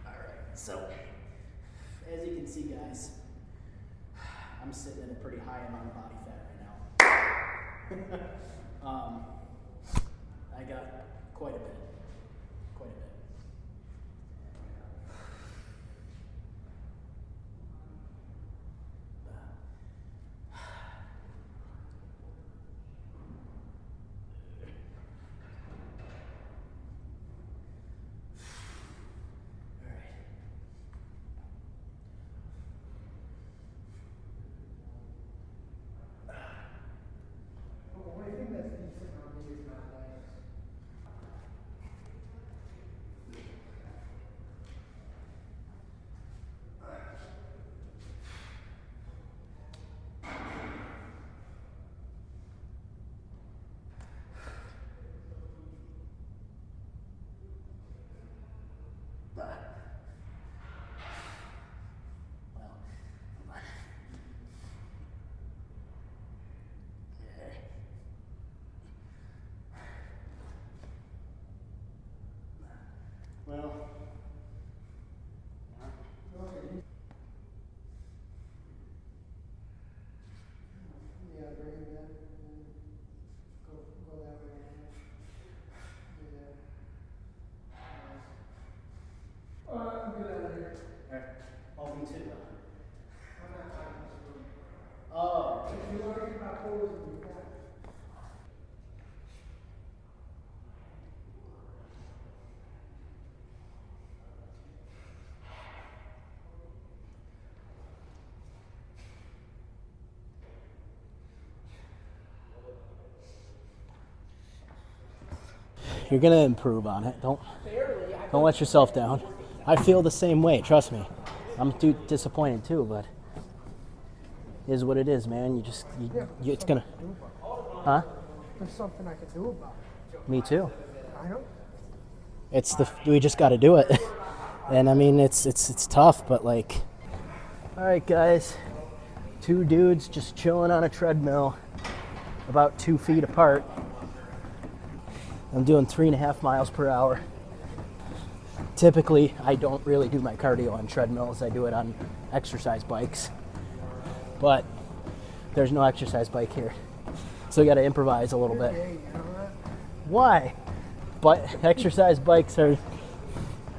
Speaker 1: All right, so as you can see, guys, I'm sitting at a pretty high amount of body fat right now. I got quite a bit. You're gonna improve on it. Don't let yourself down. I feel the same way. Trust me. I'm disappointed too, but it is what it is, man. It's gonna. Huh?
Speaker 2: There's something I could do about it.
Speaker 1: Me too.
Speaker 2: I know.
Speaker 1: We just got to do it, and I mean it's tough, but like, all right, guys, 2 dudes just chilling on a treadmill, about 2 feet apart. I'm doing 3.5 miles per hour. Typically, I don't really do my cardio on treadmills. I do it on exercise bikes, but there's no exercise bike here, so we got to improvise a little bit.
Speaker 2: Hey, you know that?
Speaker 1: Why? But exercise bikes are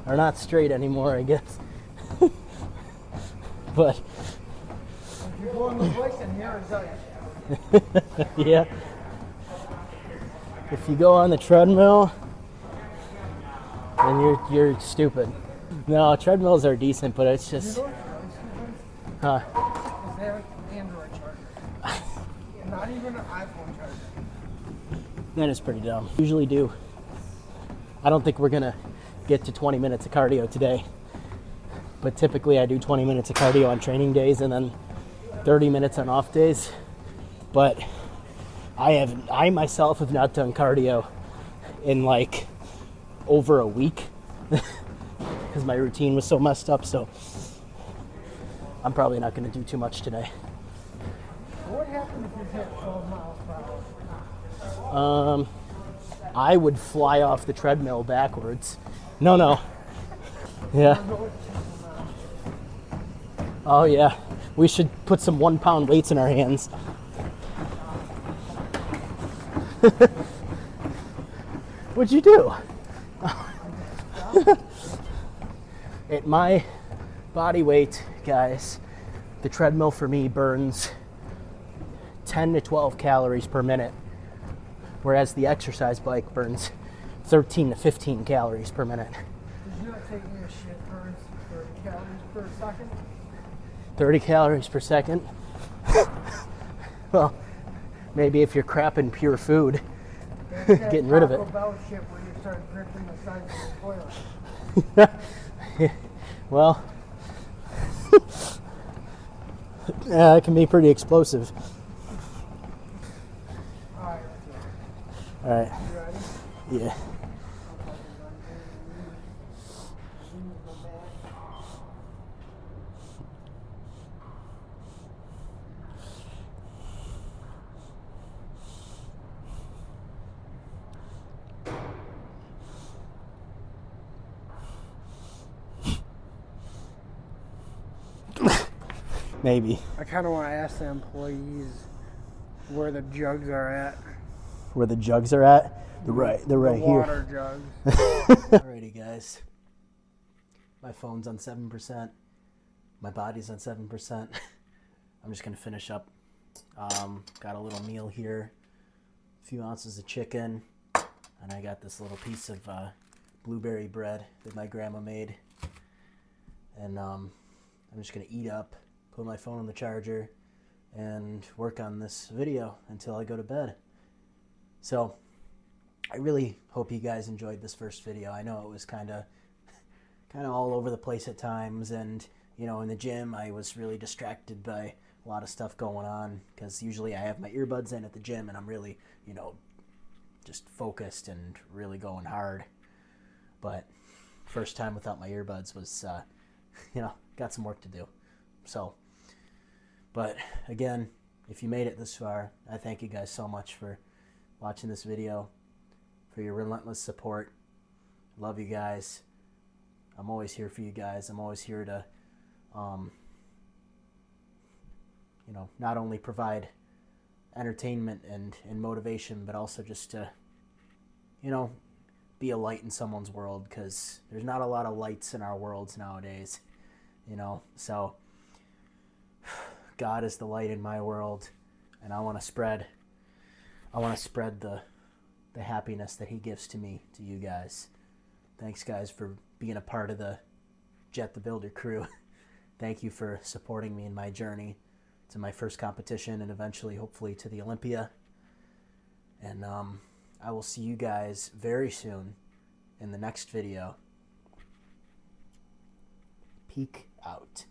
Speaker 1: not straight anymore, I guess. But
Speaker 2: If you go on the bike in here, it's like,
Speaker 1: yeah, if you go on the treadmill, then you're stupid. No, treadmills are decent, but it's
Speaker 2: you
Speaker 1: just,
Speaker 2: know what?
Speaker 1: huh?
Speaker 2: Is there an Android charger? Not even an iPhone charger.
Speaker 1: That is pretty dumb. Usually do. I don't think we're gonna get to 20 minutes of cardio today, but typically I do 20 minutes of cardio on training days and then 30 minutes on off days. But I myself have not done cardio in like over a week because my routine was so messed up. So I'm probably not gonna do too much today.
Speaker 2: What happened if you hit 12 miles per hour?
Speaker 1: I would fly off the treadmill backwards. No. Yeah. Oh yeah. We should put some 1-pound weights in our hands. What'd you do? At my body weight, guys, the treadmill for me burns 10 to 12 calories per minute, whereas the exercise bike burns 13 to 15 calories per minute.
Speaker 2: Did you not take me a shit burns 30 calories per second?
Speaker 1: 30 calories per second? Well, maybe if you're crapping pure food, getting rid of it.
Speaker 2: Taco Bell shit where you start gripping the sides of the toilet.
Speaker 1: Well, yeah, it can be pretty explosive.
Speaker 2: Alright,
Speaker 1: All right.
Speaker 2: you ready?
Speaker 1: Yeah. Maybe.
Speaker 2: I kind of want to ask the employees where the jugs are at.
Speaker 1: Where the jugs are at? They're right
Speaker 2: The
Speaker 1: here.
Speaker 2: water jugs.
Speaker 1: Alrighty, guys. My phone's on 7%. My body's on 7%. I'm just gonna finish up. Got a little meal here. A few ounces of chicken. And I got this little piece of blueberry bread that my grandma made. And I'm just gonna eat up, put my phone on the charger, and work on this video until I go to bed. So I really hope you guys enjoyed this first video. I know it was kind of all over the place at times, and you know, in the gym I was really distracted by a lot of stuff going on because usually I have my earbuds in at the gym and I'm really, you know, just focused and really going hard. But first time without my earbuds was, you know, got some work to do. So, but again, if you made it this far, I thank you guys so much for watching this video, for your relentless support. Love you guys. I'm always here for you guys. I'm always here to, you know, not only provide entertainment and motivation, but also just to, you know, be a light in someone's world, because there's not a lot of lights in our worlds nowadays, you know. So God is the light in my world, and I want to spread the happiness that he gives to me to you guys. Thanks guys for being a part of the Jet the Builder crew. Thank you for supporting me in my journey to my first competition and eventually hopefully to the Olympia. And I will see you guys very soon in the next video. Peek out.